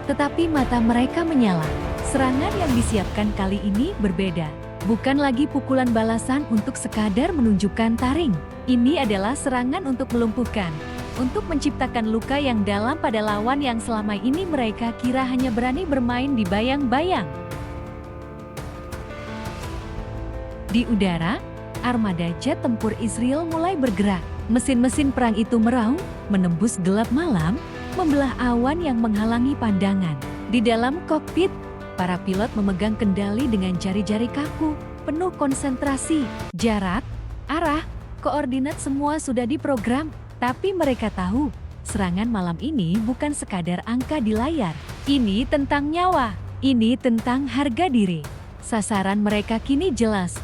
tetapi mata mereka menyala. Serangan yang disiapkan kali ini berbeda. Bukan lagi pukulan balasan untuk sekadar menunjukkan taring. Ini adalah serangan untuk melumpuhkan, untuk menciptakan luka yang dalam pada lawan yang selama ini mereka kira hanya berani bermain di bayang-bayang. Di udara, armada jet tempur Israel mulai bergerak. Mesin-mesin perang itu meraung, menembus gelap malam, membelah awan yang menghalangi pandangan. Di dalam kokpit, para pilot memegang kendali dengan jari-jari kaku, penuh konsentrasi. Jarak, arah, koordinat semua sudah diprogram, tapi mereka tahu, serangan malam ini bukan sekadar angka di layar. Ini tentang nyawa, ini tentang harga diri. Sasaran mereka kini jelas.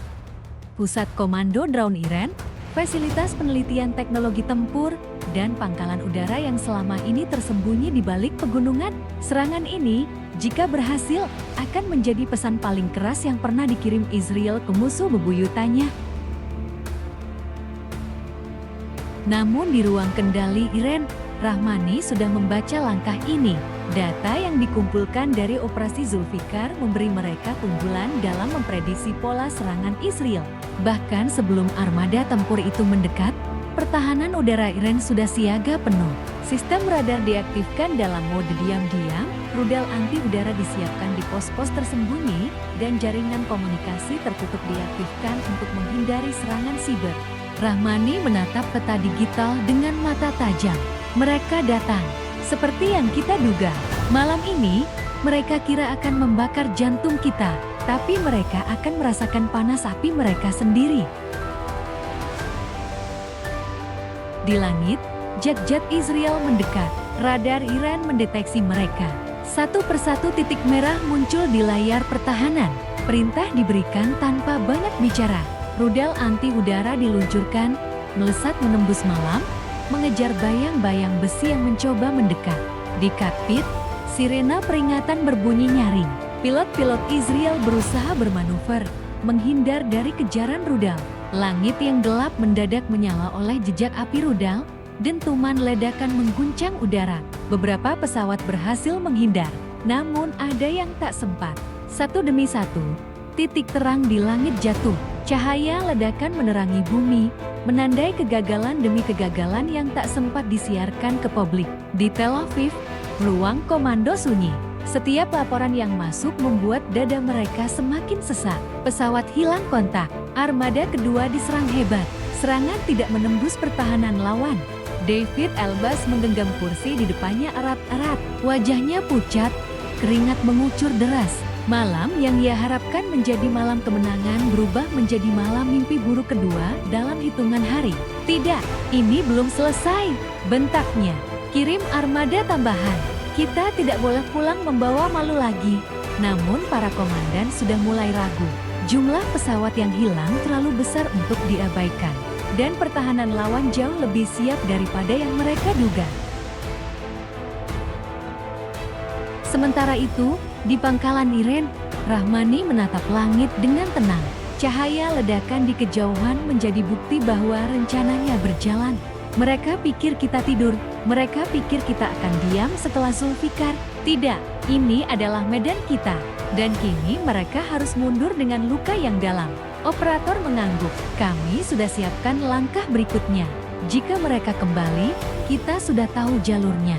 Pusat Komando Drone Iran, fasilitas penelitian teknologi tempur, dan pangkalan udara yang selama ini tersembunyi di balik pegunungan. Serangan ini, jika berhasil, akan menjadi pesan paling keras yang pernah dikirim Israel ke musuh bebuyutannya. Namun di ruang kendali Iran, Rahmani sudah membaca langkah ini. Data yang dikumpulkan dari operasi Zulfikar memberi mereka keunggulan dalam memprediksi pola serangan Israel. Bahkan sebelum armada tempur itu mendekat, pertahanan udara Iran sudah siaga penuh. Sistem radar diaktifkan dalam mode diam-diam, rudal anti udara disiapkan di pos-pos tersembunyi, dan jaringan komunikasi tertutup diaktifkan untuk menghindari serangan siber. Rahmani menatap peta digital dengan mata tajam. Mereka datang. Seperti yang kita duga, malam ini, mereka kira akan membakar jantung kita, tapi mereka akan merasakan panas api mereka sendiri. Di langit, Jet-jet Israel mendekat. Radar Iran mendeteksi mereka. Satu persatu titik merah muncul di layar pertahanan. Perintah diberikan tanpa banyak bicara. Rudal anti udara diluncurkan, melesat menembus malam, mengejar bayang-bayang besi yang mencoba mendekat. Di kokpit, sirena peringatan berbunyi nyaring. Pilot-pilot Israel berusaha bermanuver, menghindar dari kejaran rudal. Langit yang gelap mendadak menyala oleh jejak api rudal, dentuman ledakan mengguncang udara. Beberapa pesawat berhasil menghindar, namun ada yang tak sempat. Satu demi satu, titik terang di langit jatuh. Cahaya ledakan menerangi bumi, menandai kegagalan demi kegagalan yang tak sempat disiarkan ke publik. Di Tel Aviv, ruang komando sunyi. Setiap laporan yang masuk membuat dada mereka semakin sesak. Pesawat hilang kontak. Armada kedua diserang hebat. Serangan tidak menembus pertahanan lawan. David Elbaz menggenggam kursi di depannya erat-erat. Wajahnya pucat, keringat mengucur deras. Malam yang ia harapkan menjadi malam kemenangan berubah menjadi malam mimpi buruk kedua dalam hitungan hari. Tidak, ini belum selesai, bentaknya. Kirim armada tambahan. Kita tidak boleh pulang membawa malu lagi. Namun para komandan sudah mulai ragu. Jumlah pesawat yang hilang terlalu besar untuk diabaikan. Dan pertahanan lawan jauh lebih siap daripada yang mereka duga. Sementara itu, di pangkalan Iren, Rahmani menatap langit dengan tenang. Cahaya ledakan di kejauhan menjadi bukti bahwa rencananya berjalan. Mereka pikir kita tidur, mereka pikir kita akan diam setelah Zulfikar. Tidak, ini adalah medan kita. Dan kini mereka harus mundur dengan luka yang dalam. Operator mengangguk, kami sudah siapkan langkah berikutnya. Jika mereka kembali, kita sudah tahu jalurnya.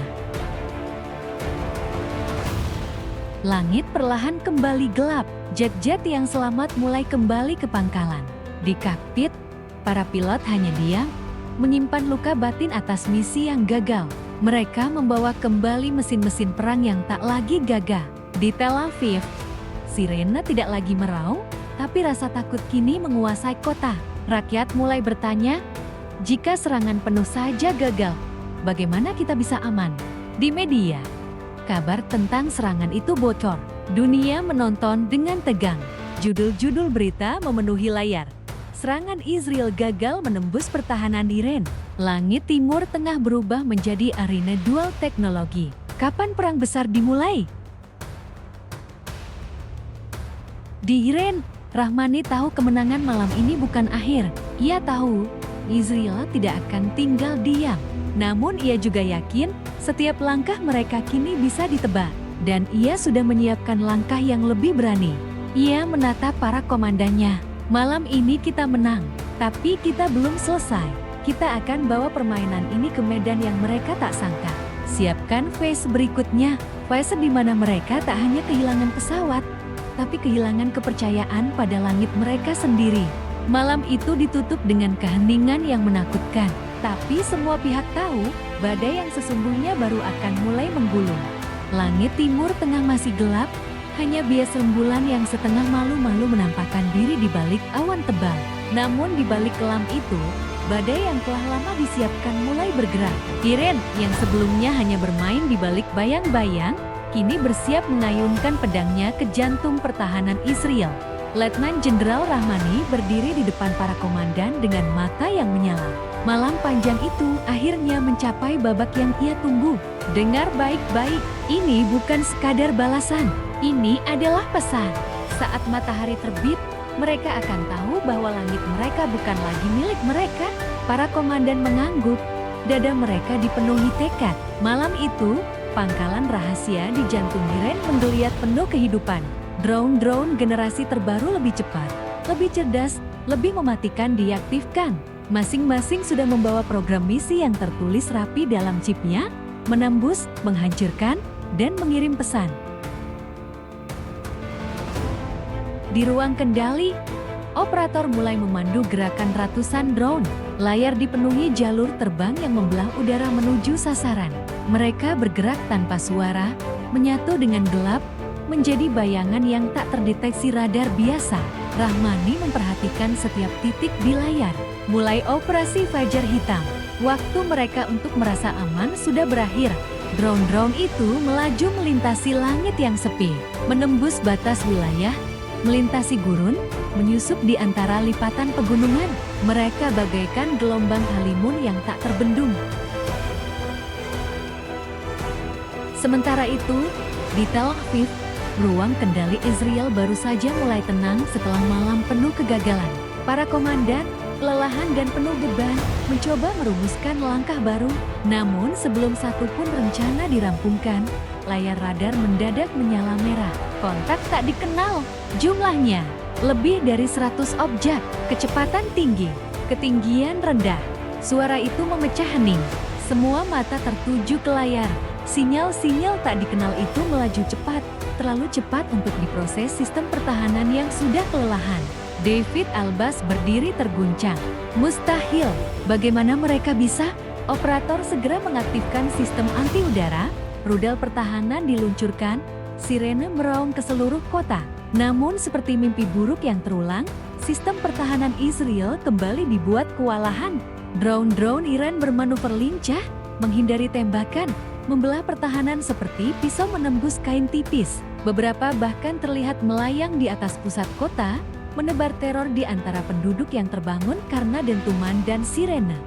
Langit perlahan kembali gelap, jet-jet yang selamat mulai kembali ke pangkalan. Di kokpit, para pilot hanya diam, menyimpan luka batin atas misi yang gagal. Mereka membawa kembali mesin-mesin perang yang tak lagi gagah. Di Tel Aviv, sirena tidak lagi meraung, tapi rasa takut kini menguasai kota. Rakyat mulai bertanya, jika serangan penuh saja gagal, bagaimana kita bisa aman? Di media, kabar tentang serangan itu bocor. Dunia menonton dengan tegang. Judul-judul berita memenuhi layar. Serangan Israel gagal menembus pertahanan Iran. Langit Timur Tengah berubah menjadi arena dual teknologi. Kapan perang besar dimulai? Di Iran, Rahmani tahu kemenangan malam ini bukan akhir. Ia tahu Israel tidak akan tinggal diam. Namun ia juga yakin setiap langkah mereka kini bisa ditebak. Dan ia sudah menyiapkan langkah yang lebih berani. Ia menatap para komandannya. Malam ini kita menang, tapi kita belum selesai. Kita akan bawa permainan ini ke medan yang mereka tak sangka. Siapkan phase berikutnya, phase di mana mereka tak hanya kehilangan pesawat, tapi kehilangan kepercayaan pada langit mereka sendiri. Malam itu ditutup dengan keheningan yang menakutkan. Tapi semua pihak tahu, badai yang sesungguhnya baru akan mulai menggulung. Langit Timur Tengah masih gelap, hanya bias rembulan yang setengah malu-malu menampakkan diri di balik awan tebal. Namun di balik kelam itu, badai yang telah lama disiapkan mulai bergerak. Iran yang sebelumnya hanya bermain di balik bayang-bayang, kini bersiap mengayunkan pedangnya ke jantung pertahanan Israel. Letnan Jenderal Rahmani berdiri di depan para komandan dengan mata yang menyala. Malam panjang itu akhirnya mencapai babak yang ia tunggu. Dengar baik-baik, ini bukan sekadar balasan, ini adalah pesan. Saat matahari terbit, mereka akan tahu bahwa langit mereka bukan lagi milik mereka. Para komandan mengangguk, dada mereka dipenuhi tekad. Malam itu, pangkalan rahasia di jantung Iran menggeliat penuh kehidupan. Drone-drone generasi terbaru lebih cepat, lebih cerdas, lebih mematikan diaktifkan. Masing-masing sudah membawa program misi yang tertulis rapi dalam chipnya, menembus, menghancurkan, dan mengirim pesan. Di ruang kendali, operator mulai memandu gerakan ratusan drone. Layar dipenuhi jalur terbang yang membelah udara menuju sasaran. Mereka bergerak tanpa suara, menyatu dengan gelap, menjadi bayangan yang tak terdeteksi radar biasa. Rahmani memperhatikan setiap titik di layar. Mulai operasi Fajar Hitam, waktu mereka untuk merasa aman sudah berakhir. Drone-drone itu melaju melintasi langit yang sepi, menembus batas wilayah, melintasi gurun, menyusup di antara lipatan pegunungan. Mereka bagaikan gelombang halimun yang tak terbendung. Sementara itu, di Tel Aviv, ruang kendali Israel baru saja mulai tenang setelah malam penuh kegagalan. Para komandan, kelelahan dan penuh beban, mencoba merumuskan langkah baru. Namun sebelum satu pun rencana dirampungkan, layar radar mendadak menyala merah. Kontak tak dikenal. Jumlahnya lebih dari 100 objek, kecepatan tinggi, ketinggian rendah. Suara itu memecah hening. Semua mata tertuju ke layar. Sinyal-sinyal tak dikenal itu melaju cepat, terlalu cepat untuk diproses sistem pertahanan yang sudah kelelahan. David Albas berdiri terguncang. Mustahil, bagaimana mereka bisa? Operator segera mengaktifkan sistem anti udara, rudal pertahanan diluncurkan, sirene meraung ke seluruh kota. Namun seperti mimpi buruk yang terulang, sistem pertahanan Israel kembali dibuat kewalahan. Drone-drone Iran bermanuver lincah, menghindari tembakan, membelah pertahanan seperti pisau menembus kain tipis. Beberapa bahkan terlihat melayang di atas pusat kota, menebar teror di antara penduduk yang terbangun karena dentuman dan sirene.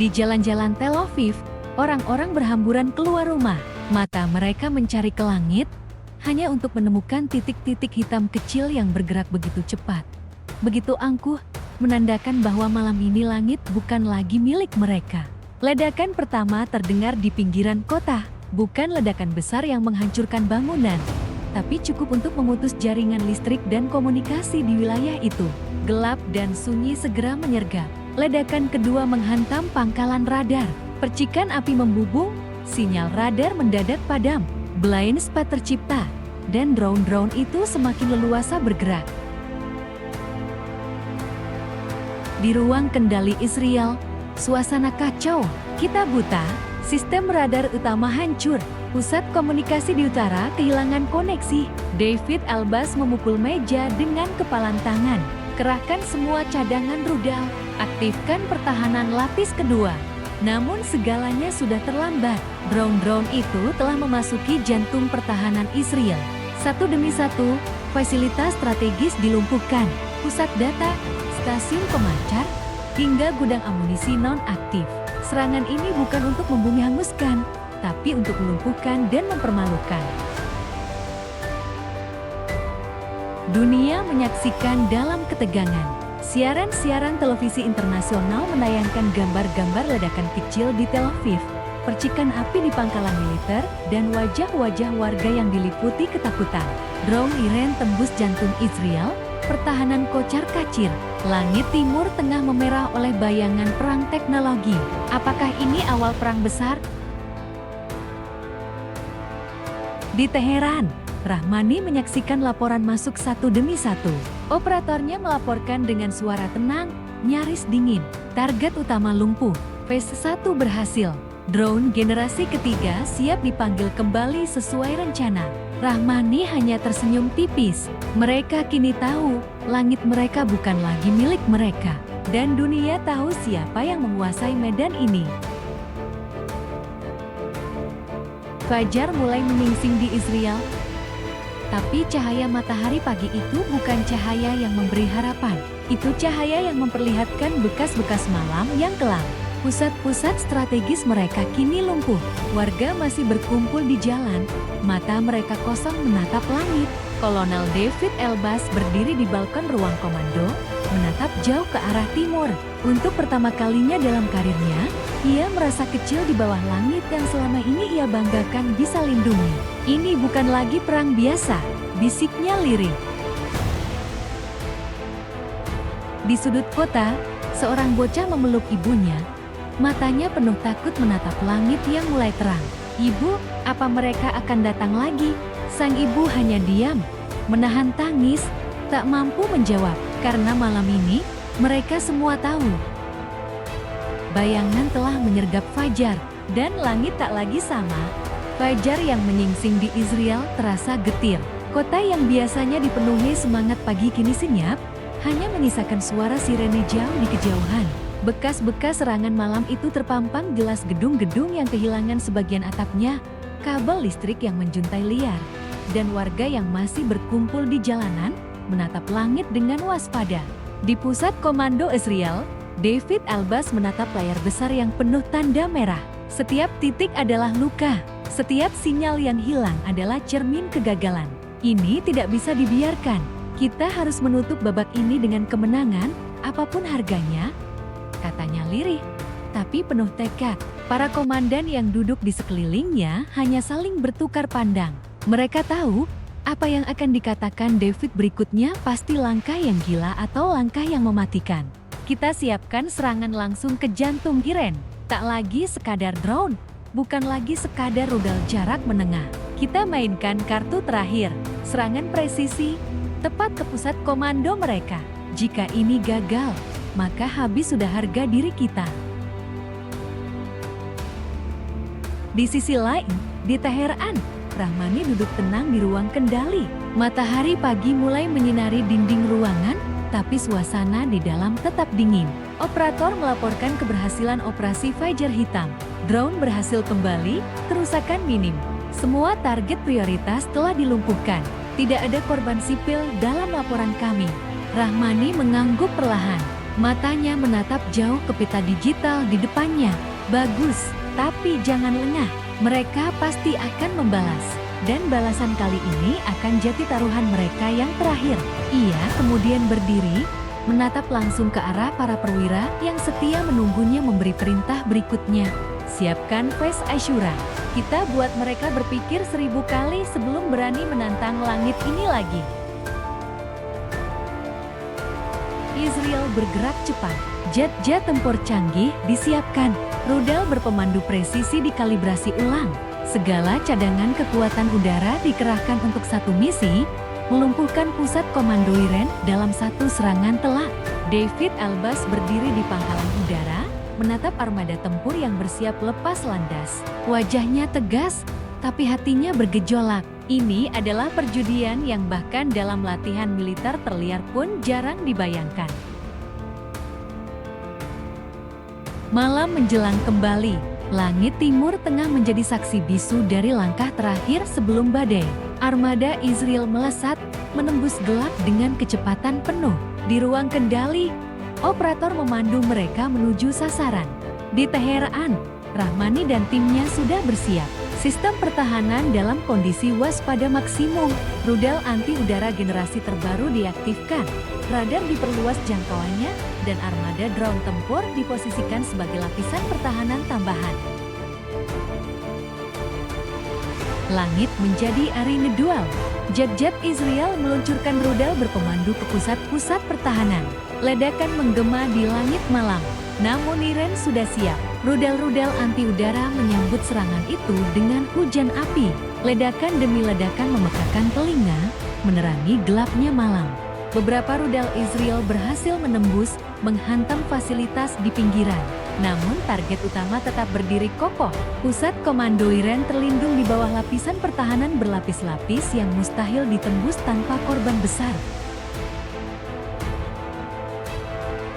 Di jalan-jalan Tel Aviv, orang-orang berhamburan keluar rumah. Mata mereka mencari ke langit, hanya untuk menemukan titik-titik hitam kecil yang bergerak begitu cepat. Begitu angkuh, menandakan bahwa malam ini langit bukan lagi milik mereka. Ledakan pertama terdengar di pinggiran kota, bukan ledakan besar yang menghancurkan bangunan, tapi cukup untuk memutus jaringan listrik dan komunikasi di wilayah itu. Gelap dan sunyi segera menyergap. Ledakan kedua menghantam pangkalan radar. Percikan api membubung, sinyal radar mendadak padam, blind spot tercipta, dan drone-drone itu semakin leluasa bergerak. Di ruang kendali Israel, suasana kacau, kita buta, sistem radar utama hancur, pusat komunikasi di utara kehilangan koneksi. David Albas memukul meja dengan kepalan tangan. Kerahkan semua cadangan rudal, aktifkan pertahanan lapis kedua. Namun segalanya sudah terlambat. Drone-drone itu telah memasuki jantung pertahanan Israel. Satu demi satu, fasilitas strategis dilumpuhkan. Pusat data, stasiun pemancar, hingga gudang amunisi non-aktif. Serangan ini bukan untuk membumi hanguskan, tapi untuk melumpuhkan dan mempermalukan. Dunia menyaksikan dalam ketegangan. Siaran-siaran televisi internasional menayangkan gambar-gambar ledakan kecil di Tel Aviv, percikan api di pangkalan militer, dan wajah-wajah warga yang diliputi ketakutan. Drone Iran tembus jantung Israel, pertahanan kocar-kacir. Langit timur tengah memerah oleh bayangan perang teknologi. Apakah ini awal perang besar? Di Teheran, Rahmani menyaksikan laporan masuk satu demi satu. Operatornya melaporkan dengan suara tenang, nyaris dingin. Target utama lumpuh, phase 1 berhasil. Drone generasi ketiga siap dipanggil kembali sesuai rencana. Rahmani hanya tersenyum tipis. Mereka kini tahu, langit mereka bukan lagi milik mereka. Dan dunia tahu siapa yang menguasai medan ini. Fajar mulai menyingsing di Israel. Tapi cahaya matahari pagi itu bukan cahaya yang memberi harapan. Itu cahaya yang memperlihatkan bekas-bekas malam yang kelam. Pusat-pusat strategis mereka kini lumpuh. Warga masih berkumpul di jalan, mata mereka kosong menatap langit. Kolonel David Albas berdiri di balkon ruang komando, menatap jauh ke arah timur. Untuk pertama kalinya dalam karirnya, ia merasa kecil di bawah langit yang selama ini ia banggakan bisa lindungi. Ini bukan lagi perang biasa, bisiknya lirih. Di sudut kota, seorang bocah memeluk ibunya. Matanya penuh takut menatap langit yang mulai terang. "Ibu, apa mereka akan datang lagi?" Sang ibu hanya diam, menahan tangis, tak mampu menjawab. Karena malam ini, mereka semua tahu. Bayangan telah menyergap Fajar, dan langit tak lagi sama. Fajar yang menyingsing di Israel terasa getir. Kota yang biasanya dipenuhi semangat pagi kini senyap, hanya menyisakan suara sirene jauh di kejauhan. Bekas-bekas serangan malam itu terpampang jelas, gedung-gedung yang kehilangan sebagian atapnya, kabel listrik yang menjuntai liar, dan warga yang masih berkumpul di jalanan, menatap langit dengan waspada. Di pusat komando Israel, David Albas menatap layar besar yang penuh tanda merah. Setiap titik adalah luka, setiap sinyal yang hilang adalah cermin kegagalan. Ini tidak bisa dibiarkan. Kita harus menutup babak ini dengan kemenangan, apapun harganya, katanya lirih, tapi penuh tekad. Para komandan yang duduk di sekelilingnya hanya saling bertukar pandang. Mereka tahu, apa yang akan dikatakan David berikutnya pasti langkah yang gila atau langkah yang mematikan. Kita siapkan serangan langsung ke jantung Iren. Tak lagi sekadar drone, bukan lagi sekadar rudal jarak menengah. Kita mainkan kartu terakhir, serangan presisi, tepat ke pusat komando mereka. Jika ini gagal, maka habis sudah harga diri kita. Di sisi lain, di Teheran, Rahmani duduk tenang di ruang kendali. Matahari pagi mulai menyinari dinding ruangan, tapi suasana di dalam tetap dingin. Operator melaporkan keberhasilan operasi Fajar Hitam. Drone berhasil kembali, kerusakan minim. Semua target prioritas telah dilumpuhkan. Tidak ada korban sipil dalam laporan kami. Rahmani mengangguk perlahan. Matanya menatap jauh ke pita digital di depannya. Bagus, tapi jangan lengah. Mereka pasti akan membalas. Dan balasan kali ini akan jadi taruhan mereka yang terakhir. Ia kemudian berdiri, menatap langsung ke arah para perwira yang setia menunggunya memberi perintah berikutnya. Siapkan face Ashura. Kita buat mereka berpikir 1000 kali sebelum berani menantang langit ini lagi. Israel bergerak cepat. Jet-jet tempur canggih disiapkan. Rudal berpemandu presisi dikalibrasi ulang. Segala cadangan kekuatan udara dikerahkan untuk satu misi, melumpuhkan pusat komando Iren dalam satu serangan telak. David Albas berdiri di pangkalan udara, menatap armada tempur yang bersiap lepas landas. Wajahnya tegas, tapi hatinya bergejolak. Ini adalah perjudian yang bahkan dalam latihan militer terliar pun jarang dibayangkan. Malam menjelang kembali. Langit timur tengah menjadi saksi bisu dari langkah terakhir sebelum badai. Armada Israel melesat, menembus gelap dengan kecepatan penuh. Di ruang kendali, operator memandu mereka menuju sasaran. Di Teheran, Rahmani dan timnya sudah bersiap. Sistem pertahanan dalam kondisi waspada maksimum. Rudal anti-udara generasi terbaru diaktifkan. Radar diperluas jangkauannya, dan armada drone tempur diposisikan sebagai lapisan pertahanan tambahan. Langit menjadi arena duel. Jet-jet Israel meluncurkan rudal berpemandu ke pusat-pusat pertahanan. Ledakan menggema di langit malam. Namun Iren sudah siap. Rudal-rudal anti-udara menyambut serangan itu dengan hujan api. Ledakan demi ledakan memekakan telinga, menerangi gelapnya malam. Beberapa rudal Israel berhasil menembus, menghantam fasilitas di pinggiran. Namun target utama tetap berdiri kokoh. Pusat komando Iren terlindung di bawah lapisan pertahanan berlapis-lapis yang mustahil ditembus tanpa korban besar.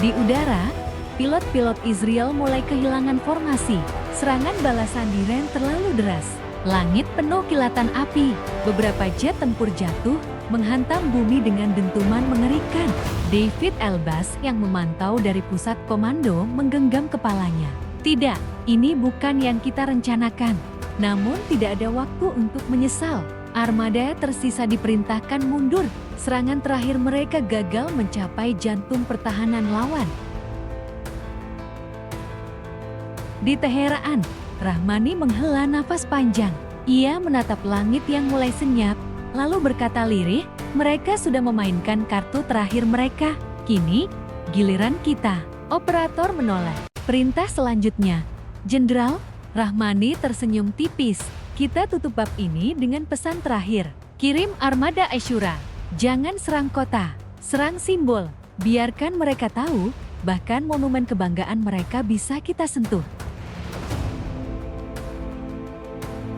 Di udara, pilot-pilot Israel mulai kehilangan formasi. Serangan balasan Iren terlalu deras. Langit penuh kilatan api. Beberapa jet tempur jatuh, menghantam bumi dengan dentuman mengerikan. David Albas yang memantau dari pusat komando menggenggam kepalanya. Tidak, ini bukan yang kita rencanakan. Namun tidak ada waktu untuk menyesal. Armada tersisa diperintahkan mundur. Serangan terakhir mereka gagal mencapai jantung pertahanan lawan. Di Teheran, Rahmani menghela nafas panjang. Ia menatap langit yang mulai senyap, lalu berkata lirih, mereka sudah memainkan kartu terakhir mereka. Kini, giliran kita. Operator menoleh. Perintah selanjutnya. Jenderal, Rahmani tersenyum tipis. Kita tutup bab ini dengan pesan terakhir. Kirim armada Ashura. Jangan serang kota. Serang simbol. Biarkan mereka tahu, bahkan monumen kebanggaan mereka bisa kita sentuh.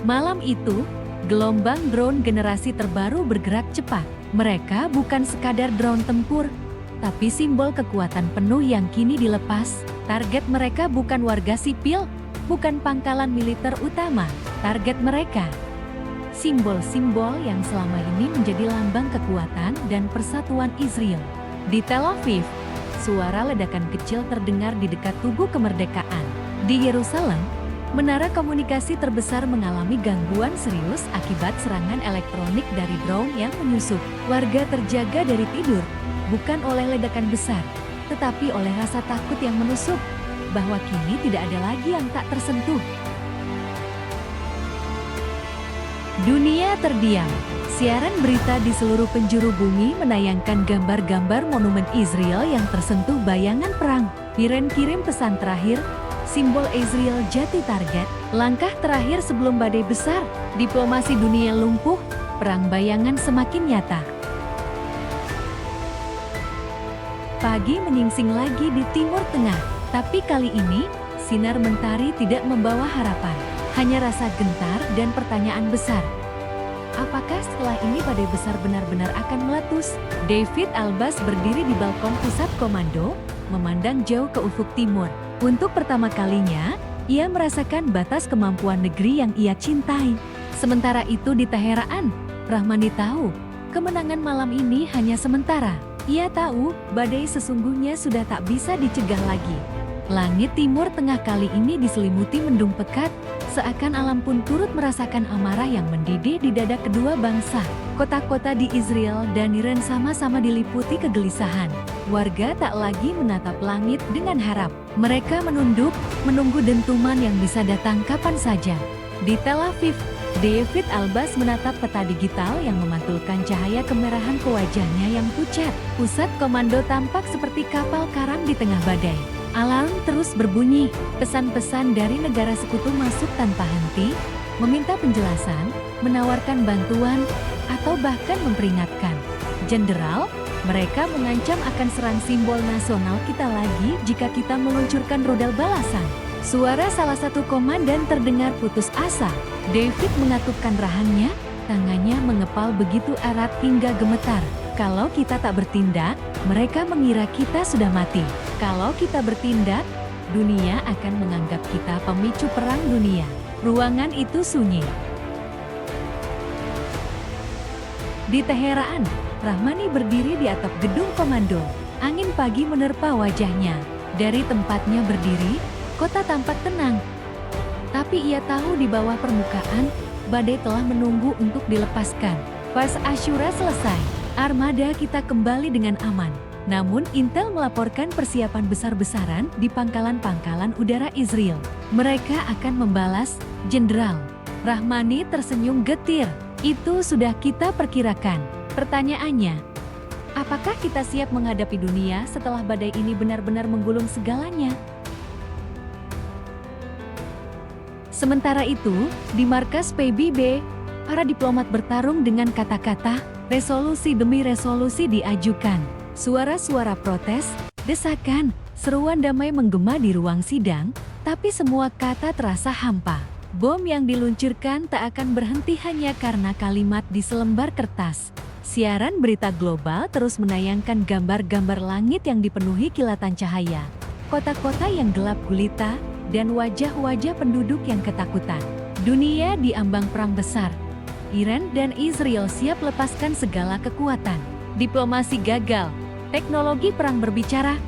Malam itu, Gelombang drone generasi terbaru bergerak cepat. Mereka bukan sekadar drone tempur, tapi simbol kekuatan penuh yang kini dilepas. Target mereka bukan warga sipil, bukan pangkalan militer utama. Target mereka simbol-simbol yang selama ini menjadi lambang kekuatan dan persatuan Israel. Di Tel Aviv, suara ledakan kecil terdengar di dekat Tugu Kemerdekaan. Di Yerusalem, menara komunikasi terbesar mengalami gangguan serius akibat serangan elektronik dari drone yang menyusup. Warga terjaga dari tidur, bukan oleh ledakan besar, tetapi oleh rasa takut yang menusuk, bahwa kini tidak ada lagi yang tak tersentuh. Dunia terdiam. Siaran berita di seluruh penjuru bumi menayangkan gambar-gambar monumen Israel yang tersentuh bayangan perang. Iran kirim pesan terakhir, simbol Israel jatuh target, langkah terakhir sebelum badai besar. Diplomasi dunia lumpuh, perang bayangan semakin nyata. Pagi menyingsing lagi di Timur Tengah, tapi kali ini, sinar mentari tidak membawa harapan. Hanya rasa gentar dan pertanyaan besar. Apakah setelah ini badai besar benar-benar akan meletus? David Albas berdiri di balkon pusat komando, memandang jauh ke ufuk timur. Untuk pertama kalinya, ia merasakan batas kemampuan negeri yang ia cintai. Sementara itu di Teheran, Rahmani tahu, kemenangan malam ini hanya sementara. Ia tahu, badai sesungguhnya sudah tak bisa dicegah lagi. Langit Timur Tengah kali ini diselimuti mendung pekat, seakan alam pun turut merasakan amarah yang mendidih di dada kedua bangsa. Kota-kota di Israel dan Iran sama-sama diliputi kegelisahan. Warga tak lagi menatap langit dengan harap. Mereka menunduk, menunggu dentuman yang bisa datang kapan saja. Di Tel Aviv, David Albas menatap peta digital yang memantulkan cahaya kemerahan ke wajahnya yang pucat. Pusat komando tampak seperti kapal karam di tengah badai. Alarm terus berbunyi, pesan-pesan dari negara sekutu masuk tanpa henti, meminta penjelasan, menawarkan bantuan, atau bahkan memperingatkan. Jenderal, mereka mengancam akan serang simbol nasional kita lagi jika kita meluncurkan rudal balasan. Suara salah satu komandan terdengar putus asa. David mengatupkan rahangnya, tangannya mengepal begitu erat hingga gemetar. Kalau kita tak bertindak, mereka mengira kita sudah mati. Kalau kita bertindak, dunia akan menganggap kita pemicu perang dunia. Ruangan itu sunyi. Di Teheran, Rahmani berdiri di atap gedung komando. Angin pagi menerpa wajahnya. Dari tempatnya berdiri, kota tampak tenang. Tapi ia tahu di bawah permukaan, badai telah menunggu untuk dilepaskan. Pas Asyura selesai, armada kita kembali dengan aman. Namun Intel melaporkan persiapan besar-besaran di pangkalan-pangkalan udara Israel. Mereka akan membalas, Jenderal. Rahmani tersenyum getir. Itu sudah kita perkirakan. Pertanyaannya, apakah kita siap menghadapi dunia setelah badai ini benar-benar menggulung segalanya? Sementara itu, di markas PBB, para diplomat bertarung dengan kata-kata, resolusi demi resolusi diajukan. Suara-suara protes, desakan, seruan damai menggema di ruang sidang, tapi semua kata terasa hampa. Bom yang diluncurkan tak akan berhenti hanya karena kalimat di selembar kertas. Siaran berita global terus menayangkan gambar-gambar langit yang dipenuhi kilatan cahaya. Kota-kota yang gelap gulita, dan wajah-wajah penduduk yang ketakutan. Dunia diambang perang besar. Iran dan Israel siap lepaskan segala kekuatan. Diplomasi gagal. Teknologi perang berbicara.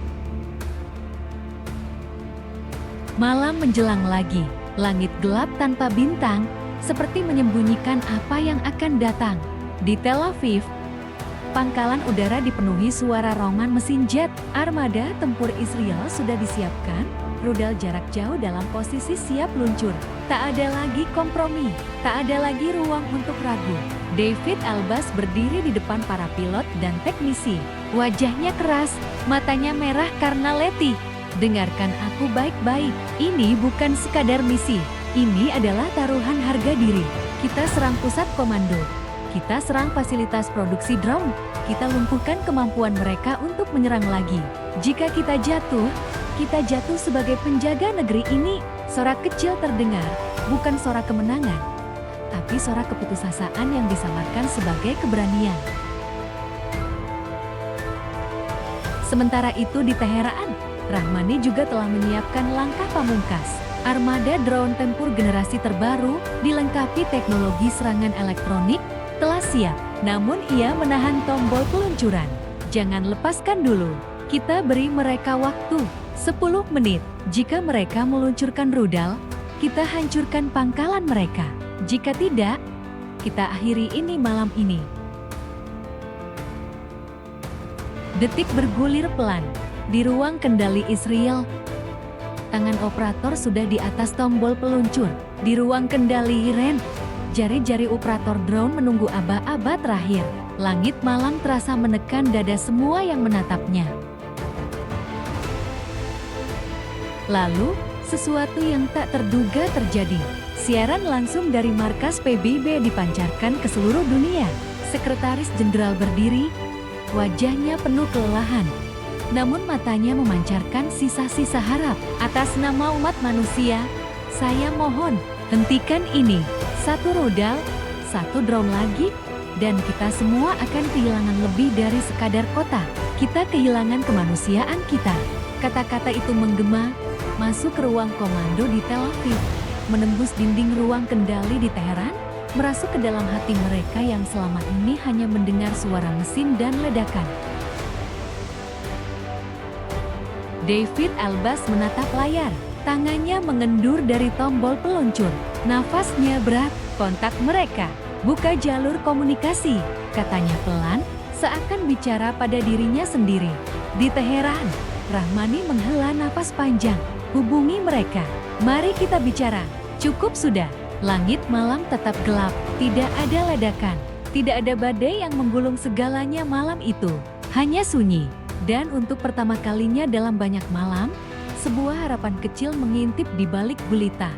Malam menjelang lagi, langit gelap tanpa bintang, seperti menyembunyikan apa yang akan datang. Di Tel Aviv, pangkalan udara dipenuhi suara rongan mesin jet. Armada tempur Israel sudah disiapkan, rudal jarak jauh dalam posisi siap luncur. Tak ada lagi kompromi, tak ada lagi ruang untuk ragu. David Albas berdiri di depan para pilot dan teknisi. Wajahnya keras, matanya merah karena letih. Dengarkan aku baik-baik, ini bukan sekadar misi. Ini adalah taruhan harga diri. Kita serang pusat komando. Kita serang fasilitas produksi drone. Kita lumpuhkan kemampuan mereka untuk menyerang lagi. Jika kita jatuh sebagai penjaga negeri ini. Sorak kecil terdengar, bukan sorak kemenangan, tapi sorak keputusasaan yang disamarkan sebagai keberanian. Sementara itu di Teheran, Rahmani juga telah menyiapkan langkah pamungkas. Armada drone tempur generasi terbaru, dilengkapi teknologi serangan elektronik, telah siap. Namun ia menahan tombol peluncuran. Jangan lepaskan dulu. Kita beri mereka waktu 10 menit. Jika mereka meluncurkan rudal, kita hancurkan pangkalan mereka. Jika tidak, kita akhiri ini malam ini. Detik bergulir pelan. Di ruang kendali Israel, tangan operator sudah di atas tombol peluncur. Di ruang kendali Iran, jari-jari operator drone menunggu aba-aba terakhir. Langit malam terasa menekan dada semua yang menatapnya. Lalu, sesuatu yang tak terduga terjadi. Siaran langsung dari markas PBB dipancarkan ke seluruh dunia. Sekretaris Jenderal berdiri, wajahnya penuh kelelahan. Namun matanya memancarkan sisa-sisa harap. Atas nama umat manusia, saya mohon, hentikan ini. Satu rudal, satu drone lagi, dan kita semua akan kehilangan lebih dari sekadar kota. Kita kehilangan kemanusiaan kita. Kata-kata itu menggema, masuk ke ruang komando di Tel Aviv, menembus dinding ruang kendali di Teheran, merasuk ke dalam hati mereka yang selama ini hanya mendengar suara mesin dan ledakan. David Albas menatap layar, tangannya mengendur dari tombol peluncur. Nafasnya berat, kontak mereka. Buka jalur komunikasi, katanya pelan, seakan bicara pada dirinya sendiri. Di Teheran, Rahmani menghela nafas panjang. Hubungi mereka. Mari kita bicara. Cukup sudah. Langit malam tetap gelap, tidak ada ledakan, tidak ada badai yang menggulung segalanya malam itu. Hanya sunyi. Dan untuk pertama kalinya dalam banyak malam, sebuah harapan kecil mengintip di balik gulita.